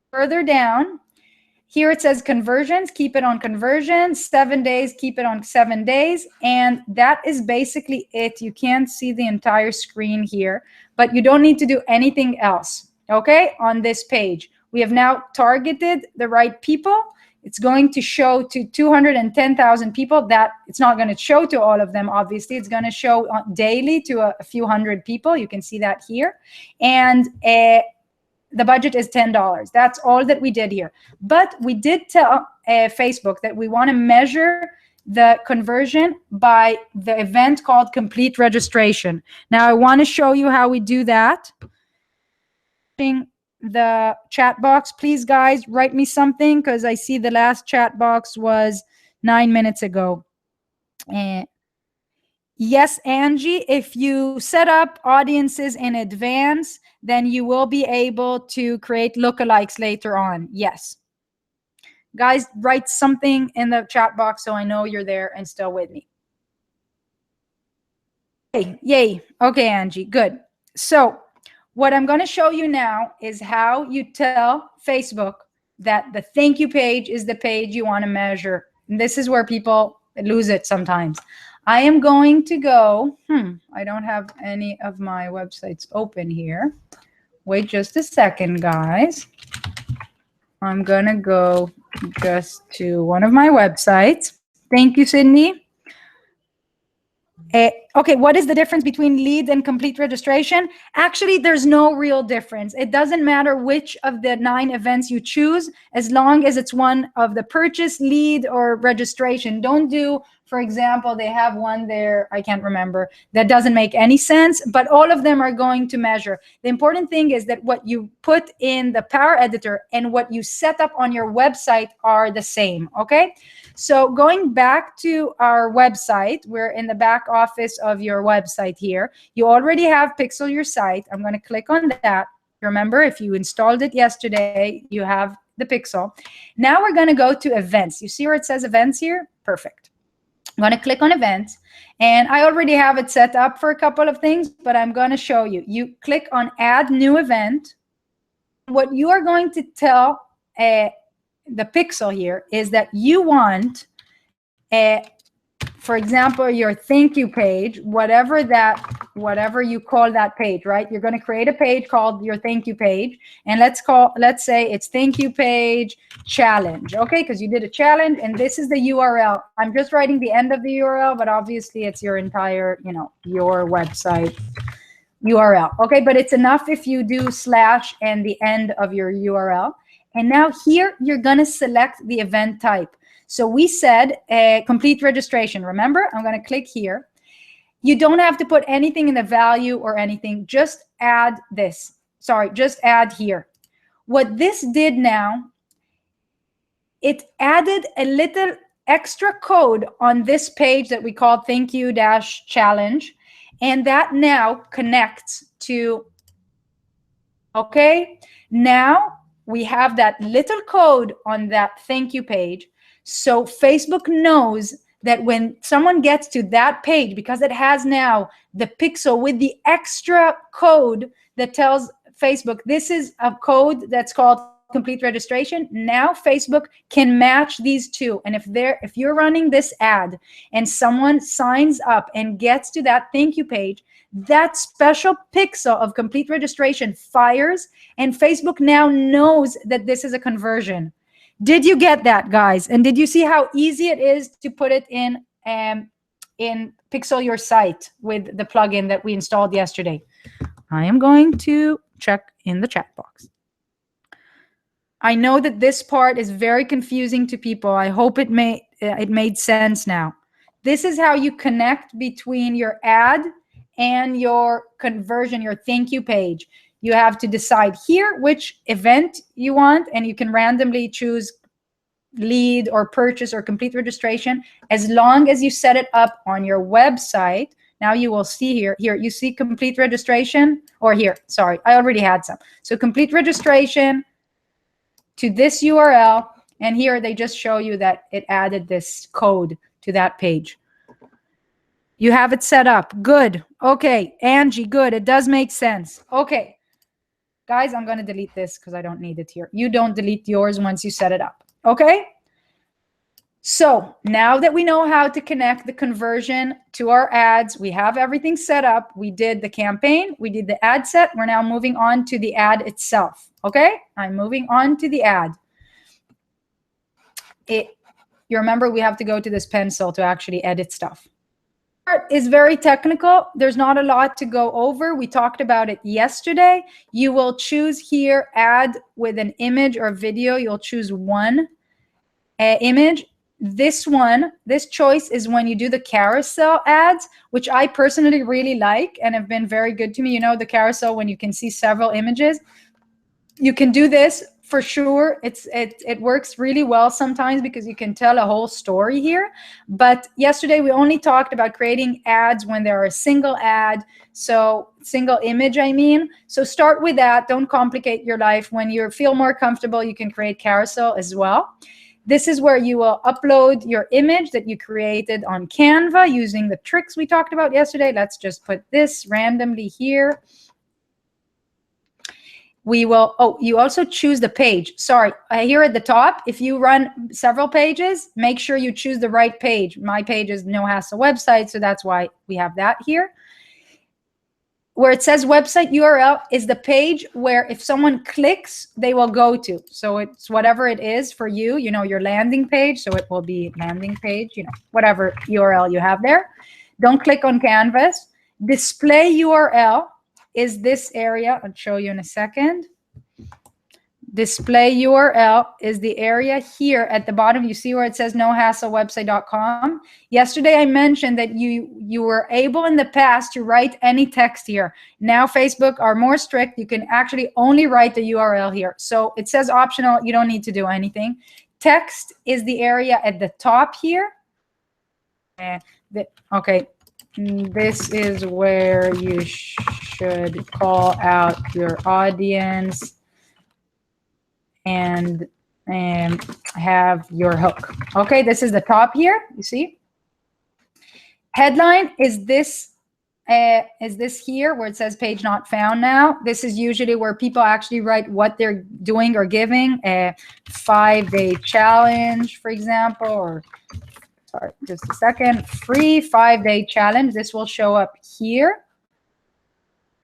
further down, here it says conversions, keep it on conversions, 7 days, keep it on 7 days. And that is basically it. You can't see the entire screen here, but you don't need to do anything else, okay, on this page. We have now targeted the right people. It's going to show to 210,000 people. That it's not going to show to all of them, obviously. It's going to show daily to a few hundred people. You can see that here. And the budget is $10. That's all that we did here. But we did tell Facebook that we want to measure the conversion by the event called complete registration. Now, I want to show you how we do that. The chat box, please, guys, write me something, because I see the last chat box was 9 minutes ago. Yes, Angie, if you set up audiences in advance, then you will be able to create lookalikes later on. Yes. Guys, write something in the chat box so I know you're there and still with me. Hey, yay. Okay, Angie, good. So what I'm going to show you now is how you tell Facebook that the thank you page is the page you want to measure. And this is where people lose it sometimes. I am going to go, I don't have any of my websites open here. Wait just a second, guys. I'm going to go just to one of my websites. Thank you, Sydney. Okay, what is the difference between lead and complete registration? Actually, there's no real difference. It doesn't matter which of the 9 events you choose, as long as it's one of the purchase, lead, or registration. Don't do, for example, they have one there, I can't remember, that doesn't make any sense, but all of them are going to measure. The important thing is that what you put in the Power Editor and what you set up on your website are the same, okay? So going back to our website, we're in the back office of your website here. You already have Pixel Your Site. I'm going to click on that. Remember, if you installed it yesterday, you have the Pixel. Now we're going to go to events. You see where it says events here? Perfect. I'm going to click on events, and I already have it set up for a couple of things, but I'm going to show you. You click on add new event. What you are going to tell the Pixel here is that you want, for example, your thank you page, whatever you call that page, right? You're going to create a page called your thank you page, and let's say it's thank you page challenge, okay? Because you did a challenge, and this is the URL. I'm just writing the end of the URL, but obviously it's your entire, your website URL, okay? But it's enough if you do / and the end of your URL. And now here, you're going to select the event type. So we said complete registration. Remember, I'm going to click here. You don't have to put anything in the value or anything. Just add this. Sorry, just add here. What this did now, it added a little extra code on this page that we call thank you - challenge. And that now connects to, okay? Now, we have that little code on that thank you page. So Facebook knows that when someone gets to that page, because it has now the pixel with the extra code that tells Facebook, this is a code that's called complete registration. Now Facebook can match these two. And if you're running this ad and someone signs up and gets to that thank you page, that special pixel of complete registration fires, and Facebook now knows that this is a conversion. Did you get that, guys? And did you see how easy it is to put it in Pixel Your Site with the plugin that we installed yesterday? I am going to check in the chat box. I know that this part is very confusing to people. I hope it made sense now. This is how you connect between your ad and your conversion, your thank you page. You have to decide here which event you want, and you can randomly choose lead or purchase or complete registration as long as you set it up on your website. Now you will see here you see complete registration, or here, sorry, I already had some. So complete registration to this URL, and here they just show you that it added this code to that page. You have it set up. Good. Okay, Angie, good. It does make sense. Okay, guys, I'm going to delete this because I don't need it here. You don't delete yours once you set it up. Okay? So now that we know how to connect the conversion to our ads, we have everything set up. We did the campaign. We did the ad set. We're now moving on to the ad itself. Okay? I'm moving on to the ad. You remember we have to go to this pencil to actually edit stuff. Is very technical. There's not a lot to go over. We talked about it yesterday. You will choose here ad with an image or video. You'll choose one image. This choice is when you do the carousel ads, which I personally really like and have been very good to me. You know, the carousel, when you can see several images, you can do this for sure. It works really well sometimes because you can tell a whole story here. But yesterday we only talked about creating ads when there are a single ad, so single image, I mean. So start with that. Don't complicate your life. When you feel more comfortable, you can create carousel as well. This is where you will upload your image that you created on Canva using the tricks we talked about yesterday. Let's just put this randomly here. We will, you also choose the page. Sorry, here at the top, if you run several pages, make sure you choose the right page. My page is No Hassle Website, so that's why we have that here. Where it says website URL is the page where if someone clicks, they will go to. So it's whatever it is for you, you know, your landing page. So it will be landing page, you know, whatever URL you have there. Don't click on Canvas. Display URL is this area. I'll show you in a second. Display URL is the area here at the bottom. You see where it says nohasslewebsite.com. Yesterday I mentioned that you were able in the past to write any text here. Now Facebook are more strict. You can actually only write the URL here. So it says optional. You don't need to do anything. Text is the area at the top here. Okay. This is where you should call out your audience and have your hook. Okay, this is the top here, you see? Headline is this here where it says page not found now. This is usually where people actually write what they're doing or giving. A 5-day challenge, for example, or sorry, just a second, free 5-day challenge. This will show up here.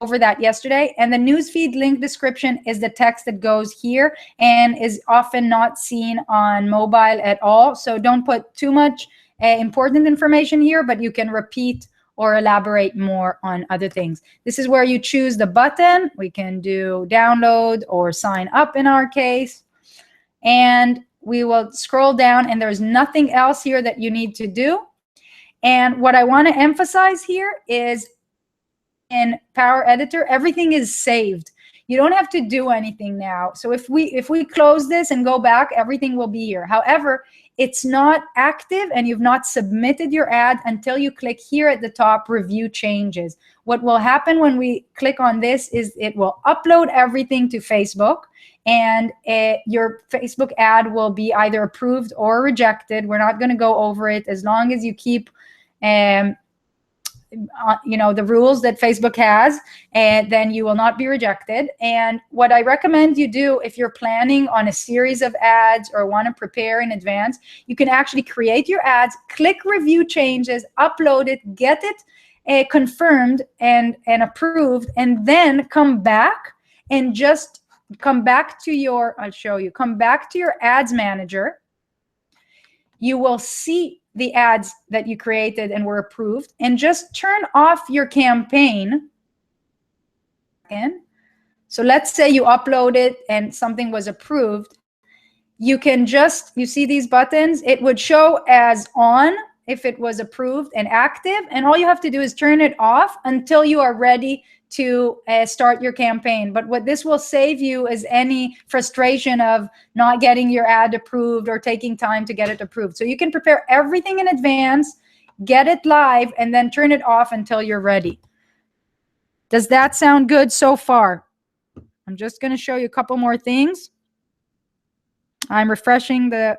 Over that yesterday. And the newsfeed link description is the text that goes here and is often not seen on mobile at all. So don't put too much important information here, but you can repeat or elaborate more on other things. This is where you choose the button. We can do download or sign up in our case. And we will scroll down and there's nothing else here that you need to do. And what I want to emphasize here is in Power Editor, everything is saved. You don't have to do anything now. So if we close this and go back, everything will be here. However, it's not active and you've not submitted your ad until you click here at the top, review changes. What will happen when we click on this is it will upload everything to Facebook and your Facebook ad will be either approved or rejected. We're not going to go over it. As long as you keep the rules that Facebook has, and then you will not be rejected. And what I recommend you do, if you're planning on a series of ads or want to prepare in advance, you can actually create your ads, click review changes, upload it, get it confirmed and approved, and then come back and just come back to your, I'll show you, come back to your ads manager. You will see the ads that you created and were approved, and just turn off your campaign. So let's say you uploaded and something was approved. You can just, you see these buttons? It would show as on if it was approved and active, and all you have to do is turn it off until you are ready to start your campaign. But what this will save you is any frustration of not getting your ad approved or taking time to get it approved. So you can prepare everything in advance, get it live, and then turn it off until you're ready. Does that sound good so far? I'm just going to show you a couple more things. I'm refreshing the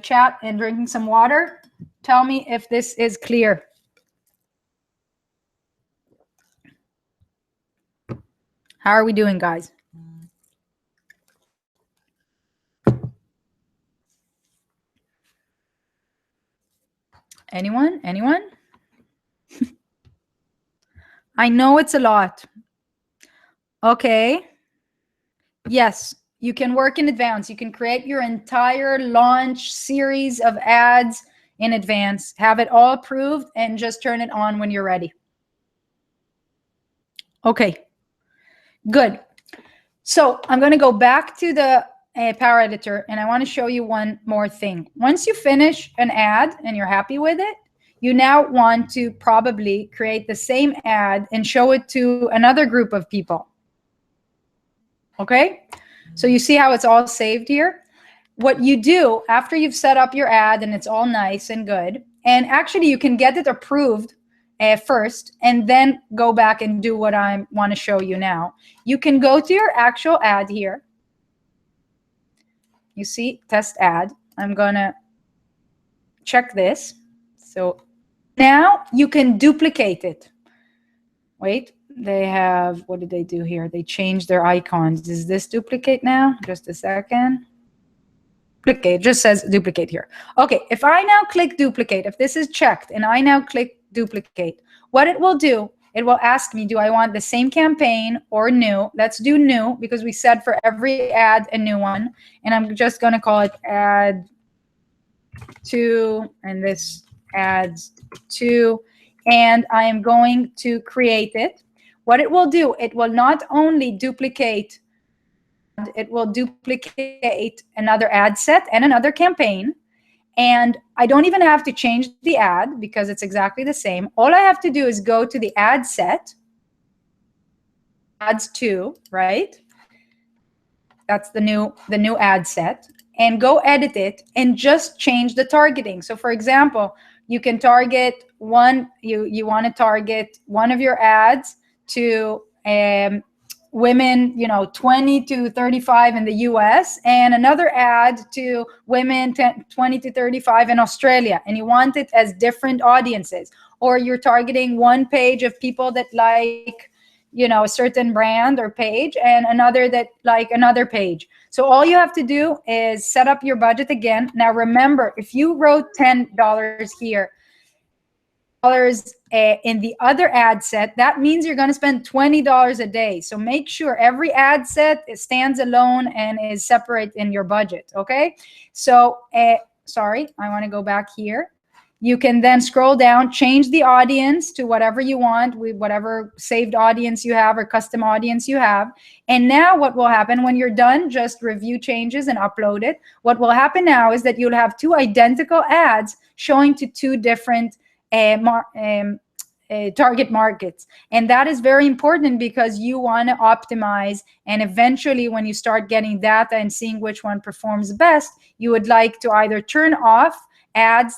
chat and drinking some water. Tell me if this is clear. How are we doing, guys? Anyone? Anyone? I know it's a lot. Okay. Yes, you can work in advance. You can create your entire launch series of ads in advance, have it all approved, and just turn it on when you're ready. Okay. Good. So I'm going to go back to the Power Editor, and I want to show you one more thing. Once you finish an ad and you're happy with it, you now want to probably create the same ad and show it to another group of people. Okay? So you see how it's all saved here? What you do after you've set up your ad and it's all nice and good, and actually you can get it approved first and then go back and do what I want to show you now. You can go to your actual ad here. You see, test ad. I'm going to check this. So now you can duplicate it. Wait, they have, what did they do here? They changed their icons. Is this duplicate now? Just a second. Duplicate, just says duplicate here. Okay, if I now click duplicate, if this is checked and I now click duplicate, what it will do, it will ask me, do I want the same campaign or new? Let's do new, because we said for every ad a new one. And I'm just going to call it ad 2, and this ads 2. And I am going to create it. What it will do, it will not only duplicate, it will duplicate another ad set and another campaign. And I don't even have to change the ad because it's exactly the same. All I have to do is go to the ad set, ads 2, right? That's the new ad set, and go edit it and just change the targeting. So for example, you can target one, you want to target one of your ads to women, 20 to 35 in the US, and another ad to women 20 to 35 in Australia, and you want it as different audiences. Or you're targeting one page of people that like, a certain brand or page, and another that like another page. So all you have to do is set up your budget again. Now remember, if you wrote $10 here, in the other ad set, that means you're going to spend $20 a day. So make sure every ad set stands alone and is separate in your budget. Okay. So sorry, I want to go back here. You can then scroll down, change the audience to whatever you want, with whatever saved audience you have or custom audience you have. And now what will happen when you're done, just review changes and upload it. What will happen now is that you'll have 2 identical ads showing to 2 different target markets. And that is very important because you want to optimize, and eventually when you start getting data and seeing which one performs best, you would like to either turn off ads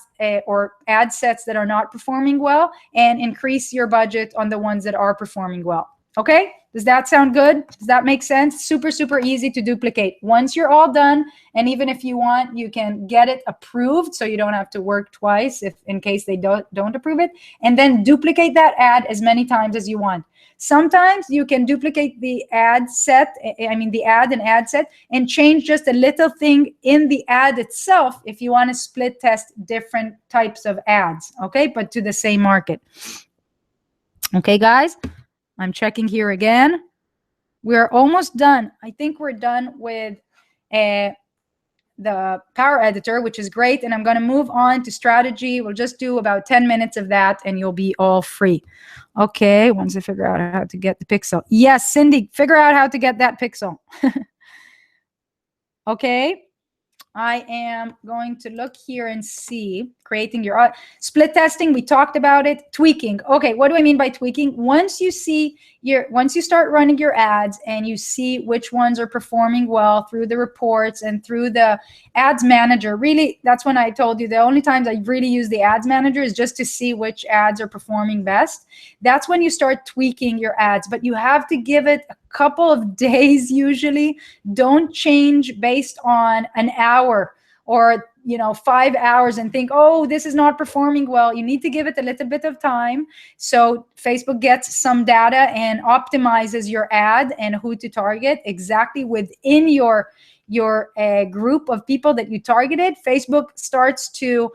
or ad sets that are not performing well and increase your budget on the ones that are performing well. Okay, does that sound good? Does that make sense? Super, super easy to duplicate. Once you're all done, and even if you want, you can get it approved so you don't have to work twice if in case they don't approve it, and then duplicate that ad as many times as you want. Sometimes you can duplicate the ad set, the ad and ad set, and change just a little thing in the ad itself if you want to split test different types of ads, okay, but to the same market. Okay, guys, I'm checking here again. We're almost done. I think we're done with the Power Editor, which is great. And I'm going to move on to strategy. We'll just do about 10 minutes of that and you'll be all free. Okay, once I figure out how to get the pixel. Yes, Cindy, figure out how to get that pixel. Okay. I am going to look here and see creating your split testing. We talked about it. Tweaking. Okay, what do I mean by tweaking? Once you start running your ads and you see which ones are performing well through the reports and through the ads manager, really, that's when I told you the only times I really use the ads manager is just to see which ads are performing best. That's when you start tweaking your ads, but you have to give it a couple of days usually. Don't change based on an hour or 5 hours and think, oh, this is not performing well. You need to give it a little bit of time so Facebook gets some data and optimizes your ad and who to target exactly within your group of people that you targeted. Facebook starts to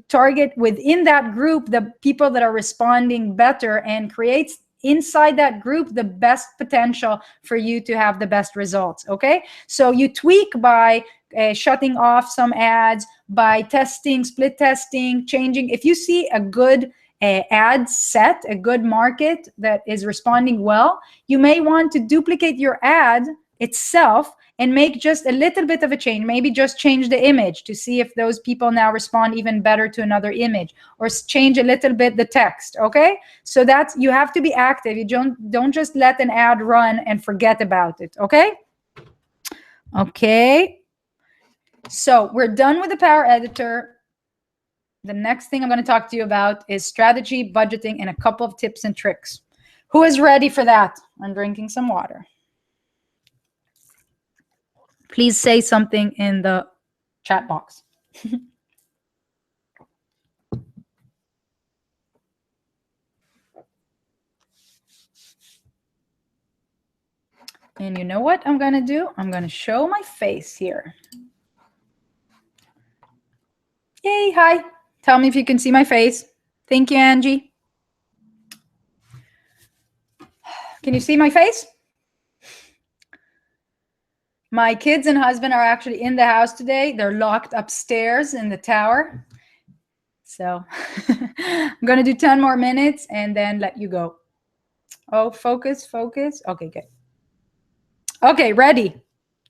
target within that group the people that are responding better and creates inside that group the best potential for you to have the best results. Okay, so you tweak by shutting off some ads, by testing, split testing, changing. If you see a good ad set, a good market that is responding well, you may want to duplicate your ad itself and make just a little bit of a change. Maybe just change the image to see if those people now respond even better to another image, or change a little bit the text. Okay, so that's, you have to be active. You don't just let an ad run and forget about it. Okay. So we're done with the Power Editor. The next thing I'm going to talk to you about is strategy, budgeting, and a couple of tips and tricks. Who is ready for that? I'm drinking some water. Please say something in the chat box. And you know what I'm going to do? I'm going to show my face here. Yay, hi. Tell me if you can see my face. Thank you, Angie. Can you see my face? My kids and husband are actually in the house today. They're locked upstairs in the tower. So I'm going to do 10 more minutes and then let you go. Oh, focus. Okay, good. Okay, ready.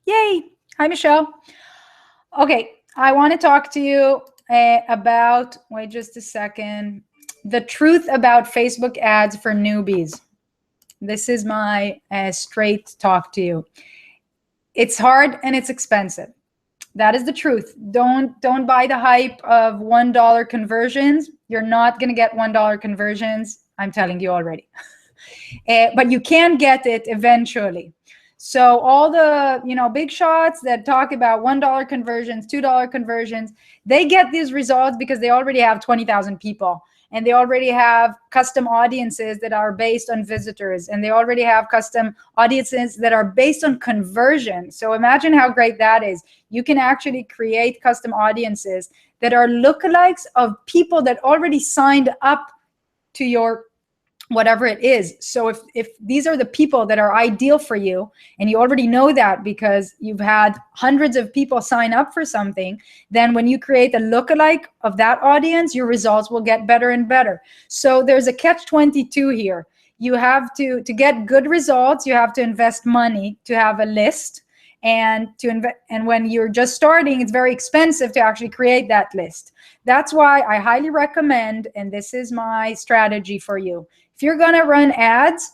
Yay. Hi, Michelle. Okay, I want to talk to you about, wait just a second, the truth about Facebook ads for newbies. This is my straight talk to you. It's hard and it's expensive. That is the truth. Don't buy the hype of $1 conversions. You're not going to get $1 conversions. I'm telling you already. But you can get it eventually. So all the big shots that talk about $1 conversions, $2 conversions, they get these results because they already have 20,000 people. And they already have custom audiences that are based on visitors. And they already have custom audiences that are based on conversion. So imagine how great that is. You can actually create custom audiences that are lookalikes of people that already signed up to your whatever it is. So if these are the people that are ideal for you, and you already know that because you've had hundreds of people sign up for something, then when you create a lookalike of that audience, your results will get better and better. So there's a catch-22 here. You have to get good results, you have to invest money to have a list, and when you're just starting, it's very expensive to actually create that list. That's why I highly recommend, and this is my strategy for you. If you're going to run ads,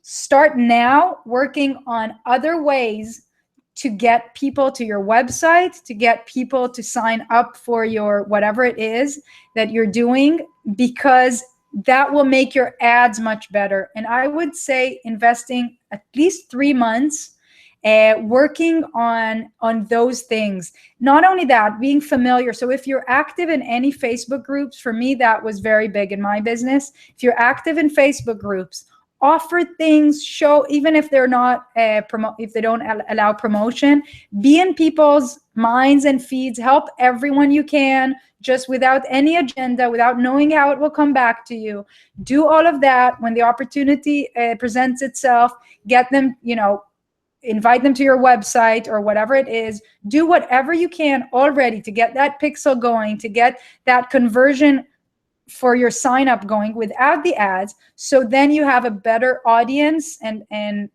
start now working on other ways to get people to your website, to get people to sign up for your whatever it is that you're doing, because that will make your ads much better. And I would say investing at least 3 months working on those things. Not only that, being familiar. So if you're active in any Facebook groups, for me, that was very big in my business. If you're active in Facebook groups, offer things, show, even if they're not if they don't allow promotion, be in people's minds and feeds, help everyone you can, just without any agenda, without knowing how it will come back to you. Do all of that. When the opportunity presents itself, get them, invite them to your website or whatever it is. Do whatever you can already to get that pixel going, to get that conversion for your sign up going without the ads. So then you have a better audience and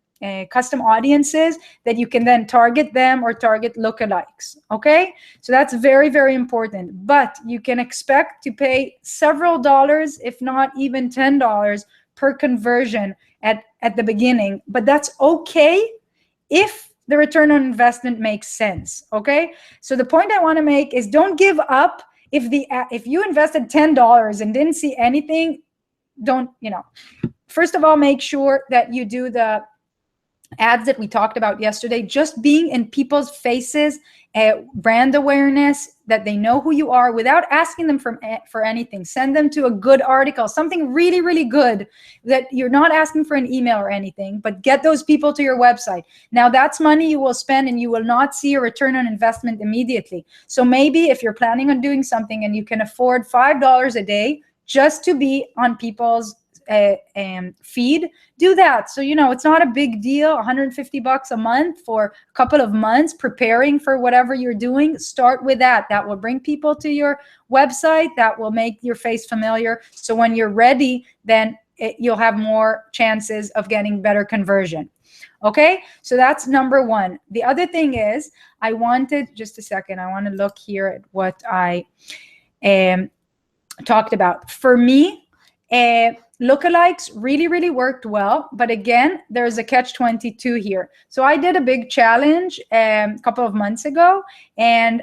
custom audiences that you can then target them or target lookalikes. Okay, so that's very, very important. But you can expect to pay several dollars, if not even $10 per conversion at the beginning. But that's okay if the return on investment makes sense. Okay, so the point I want to make is don't give up. If you invested $10 and didn't see anything, don't, first of all, make sure that you do the ads that we talked about yesterday, just being in people's faces, brand awareness, that they know who you are without asking them for anything. Send them to a good article, something really, really good that you're not asking for an email or anything, but get those people to your website. Now that's money you will spend and you will not see a return on investment immediately. So maybe if you're planning on doing something and you can afford $5 a day just to be on people's feed, do that. So it's not a big deal. $150 a month for a couple of months preparing for whatever you're doing. Start with that. That will bring people to your website. That will make your face familiar. So when you're ready, then you'll have more chances of getting better conversion. Okay, so that's number one. The other thing is, I wanted, just a second, I want to look here at what I talked about. For me, lookalikes really, really worked well. But again, there's a catch-22 here. So I did a big challenge a couple of months ago, and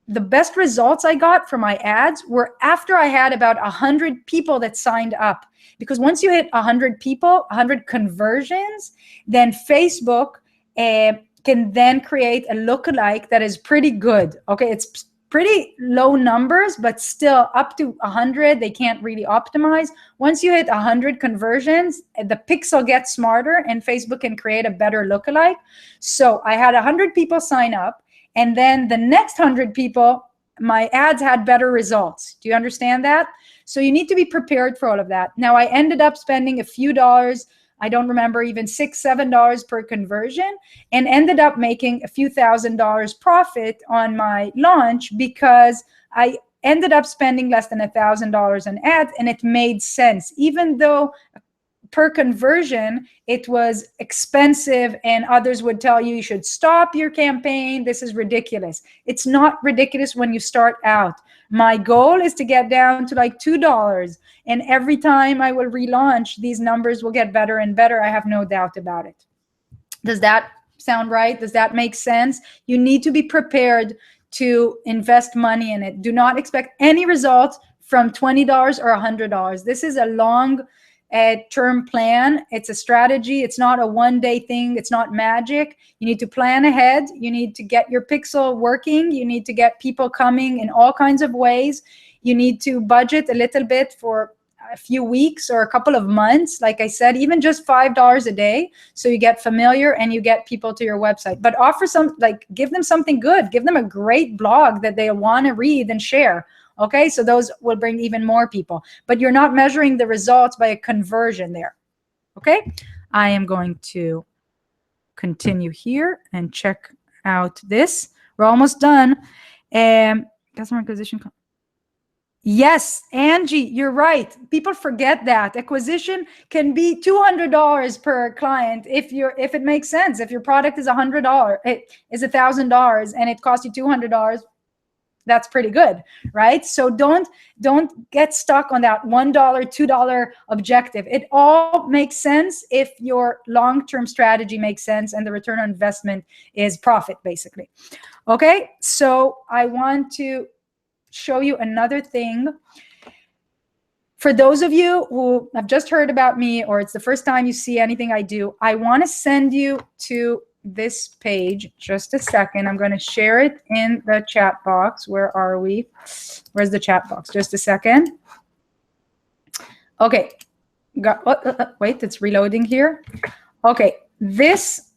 the best results I got from my ads were after I had about 100 people that signed up. Because once you hit 100 people, 100 conversions, then Facebook can then create a lookalike that is pretty good. Okay, it's pretty low numbers, but still up to 100, they can't really optimize. Once you hit 100 conversions, the pixel gets smarter and Facebook can create a better lookalike. So I had 100 people sign up, and then the next 100 people, my ads had better results. Do you understand that? So you need to be prepared for all of that. Now I ended up spending a few dollars, I don't remember, even $6, $7 per conversion, and ended up making a few $1,000s profit on my launch because I ended up spending less than $1,000 on ads, and it made sense. Even though per conversion it was expensive and others would tell you should stop your campaign, this is ridiculous. It's not ridiculous when you start out. My goal is to get down to like $2, and every time I will relaunch, these numbers will get better and better. I have no doubt about it. Does that sound right? Does that make sense? You need to be prepared to invest money in it. Do not expect any results from $20 or $100. This is a long term plan. It's a strategy. It's not a one-day thing. It's not magic. You need to plan ahead. You need to get your pixel working. You need to get people coming in all kinds of ways. You need to budget a little bit for a few weeks or a couple of months. Like I said, even just $5 a day, so you get familiar and you get people to your website. But offer give them something good. Give them a great blog that they want to read and share. Okay, so those will bring even more people, but you're not measuring the results by a conversion there. Okay, I am going to continue here and check out this. We're almost done. Customer acquisition. Yes, Angie, you're right. People forget that acquisition can be $200 per client if it makes sense. If your product is $100, it is $1,000, and it costs you $200. That's pretty good, right? So don't get stuck on that $1, $2 objective. It all makes sense if your long-term strategy makes sense and the return on investment is profit, basically. Okay, so I want to show you another thing. for those of you who have just heard about me, or it's the first time you see anything I do, I want to send you to this page. Just a second. I'm going to share it in the chat box. Where are we? Where's the chat box? Just a second. Okay. Wait, it's reloading here. Okay. This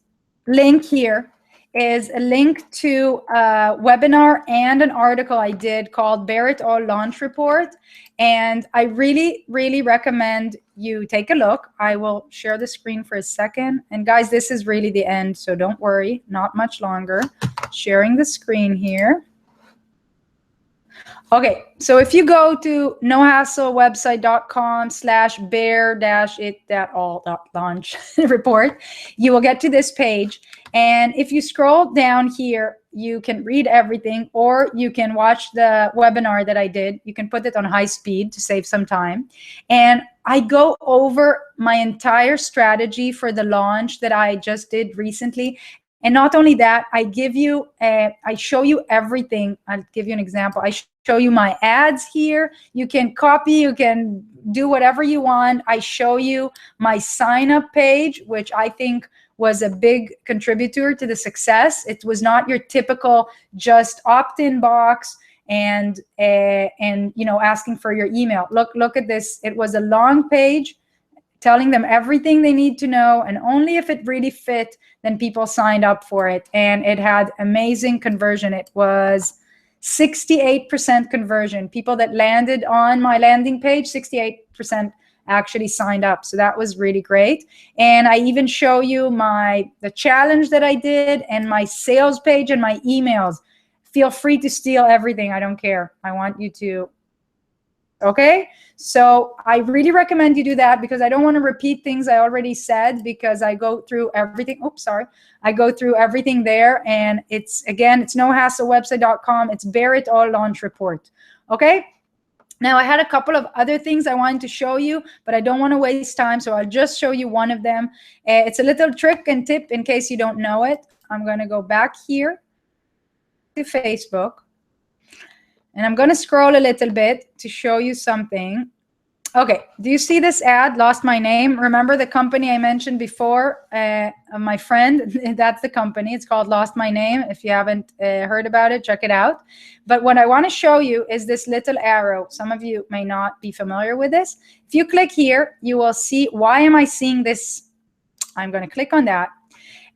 link here is a link to a webinar and an article I did called Bear It All Launch Report. And I really, really recommend you take a look. I will share the screen for a second. And guys, this is really the end, so don't worry, not much longer. Sharing the screen here. Okay, so if you go to nohasslewebsite.com/bear-it-all.launch report, you will get to this page. And if you scroll down here, you can read everything, or you can watch the webinar that I did. You can put it on high speed to save some time. And I go over my entire strategy for the launch that I just did recently. And not only that, I give you, I show you everything. I'll give you an example. I show you my ads here. You can copy, you can do whatever you want. I show you my sign up page, which I think was a big contributor to the success. It was not your typical just opt-in box and you know, asking for your email. Look at this. It was a long page telling them everything they need to know, and only if it really fit, then people signed up for it. And it had amazing conversion. It was 68% conversion. People that landed on my landing page, 68% actually signed up. So that was really great. And I even show you the challenge that I did, and my sales page and my emails. Feel free to steal everything. I don't care. I want you to. Okay, so I really recommend you do that, because I don't want to repeat things I already said, because I go through everything. Oops, sorry. I go through everything there, and it's, again, it's nohasslewebsite.com. It's Bear It All Launch Report. Okay. Now, I had a couple of other things I wanted to show you, but I don't want to waste time, so I'll just show you one of them. It's a little trick and tip in case you don't know it. I'm going to go back here to Facebook. And I'm going to scroll a little bit to show you something. Okay, do you see this ad, Lost My Name? Remember the company I mentioned before, my friend? That's the company. It's called Lost My Name. If you haven't heard about it, check it out. But what I want to show you is this little arrow. Some of you may not be familiar with this. If you click here, you will see, why am I seeing this? I'm going to click on that.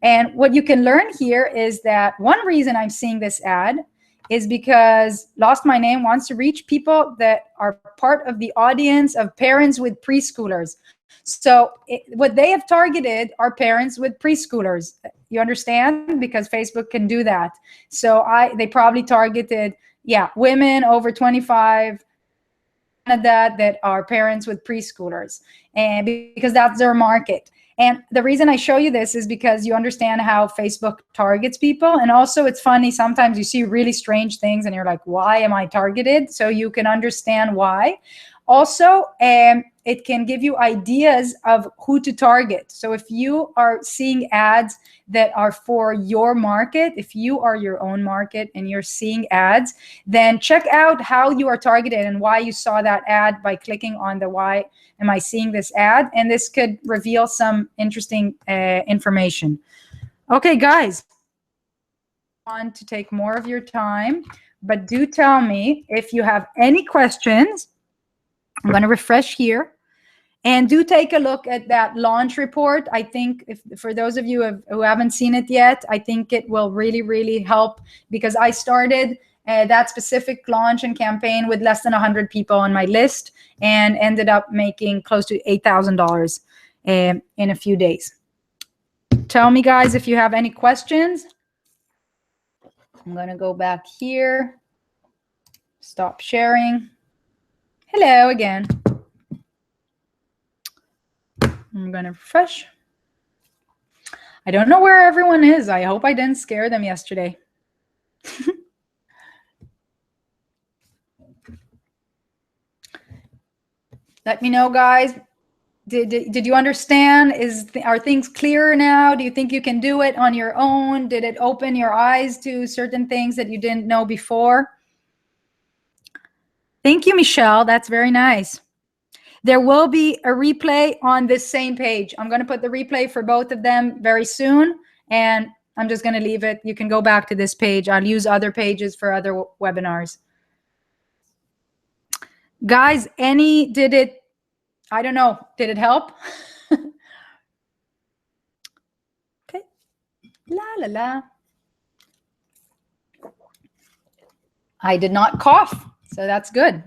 And what you can learn here is that one reason I'm seeing this ad is because Lost My Name wants to reach people that are part of the audience of parents with preschoolers. So what they have targeted are parents with preschoolers. You understand? Because Facebook can do that. So they probably targeted, women over 25 that are parents with preschoolers, and because that's their market. And the reason I show you this is because you understand how Facebook targets people. And also, it's funny, sometimes you see really strange things and you're like, why am I targeted? So you can understand why. Also, it can give you ideas of who to target. So if you are seeing ads that are for your market, if you are your own market and you're seeing ads, then check out how you are targeted and why you saw that ad by clicking on the why am I seeing this ad, and this could reveal some interesting information. Okay, guys, I want to take more of your time, but do tell me if you have any questions. I'm going to refresh here. And do take a look at that launch report. I think for those of you who haven't seen it yet, I think it will really, really help, because I started that specific launch and campaign with less than 100 people on my list and ended up making close to $8,000 in a few days. Tell me, guys, if you have any questions. I'm going to go back here. Stop sharing. Hello again. I'm going to refresh. I don't know where everyone is. I hope I didn't scare them yesterday. Let me know, guys. Did you understand? Are things clearer now? Do you think you can do it on your own? Did it open your eyes to certain things that you didn't know before? Thank you, Michelle. That's very nice. There will be a replay on this same page. I'm going to put the replay for both of them very soon, and I'm just going to leave it. You can go back to this page. I'll use other pages for other webinars. Guys, did it, I don't know, did it help? Okay. La, la, la. I did not cough, so that's good.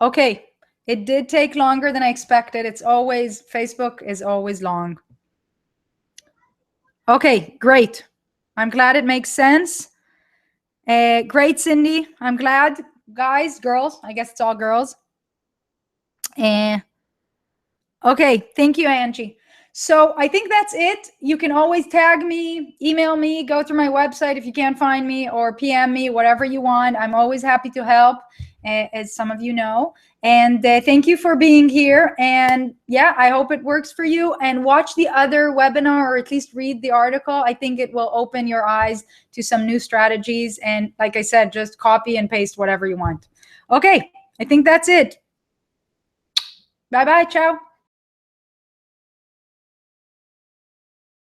Okay, it did take longer than I expected. Facebook is always long. Okay, great. I'm glad it makes sense. Great, Cindy. I'm glad. Guys, girls, I guess it's all girls. Okay, thank you, Angie. So I think that's it. You can always tag me, email me, go through my website if you can't find me, or PM me, whatever you want. I'm always happy to help, as some of you know. And thank you for being here. And yeah, I hope it works for you. And watch the other webinar, or at least read the article. I think it will open your eyes to some new strategies. And like I said, just copy and paste whatever you want. Okay, I think that's it. Bye-bye. Ciao.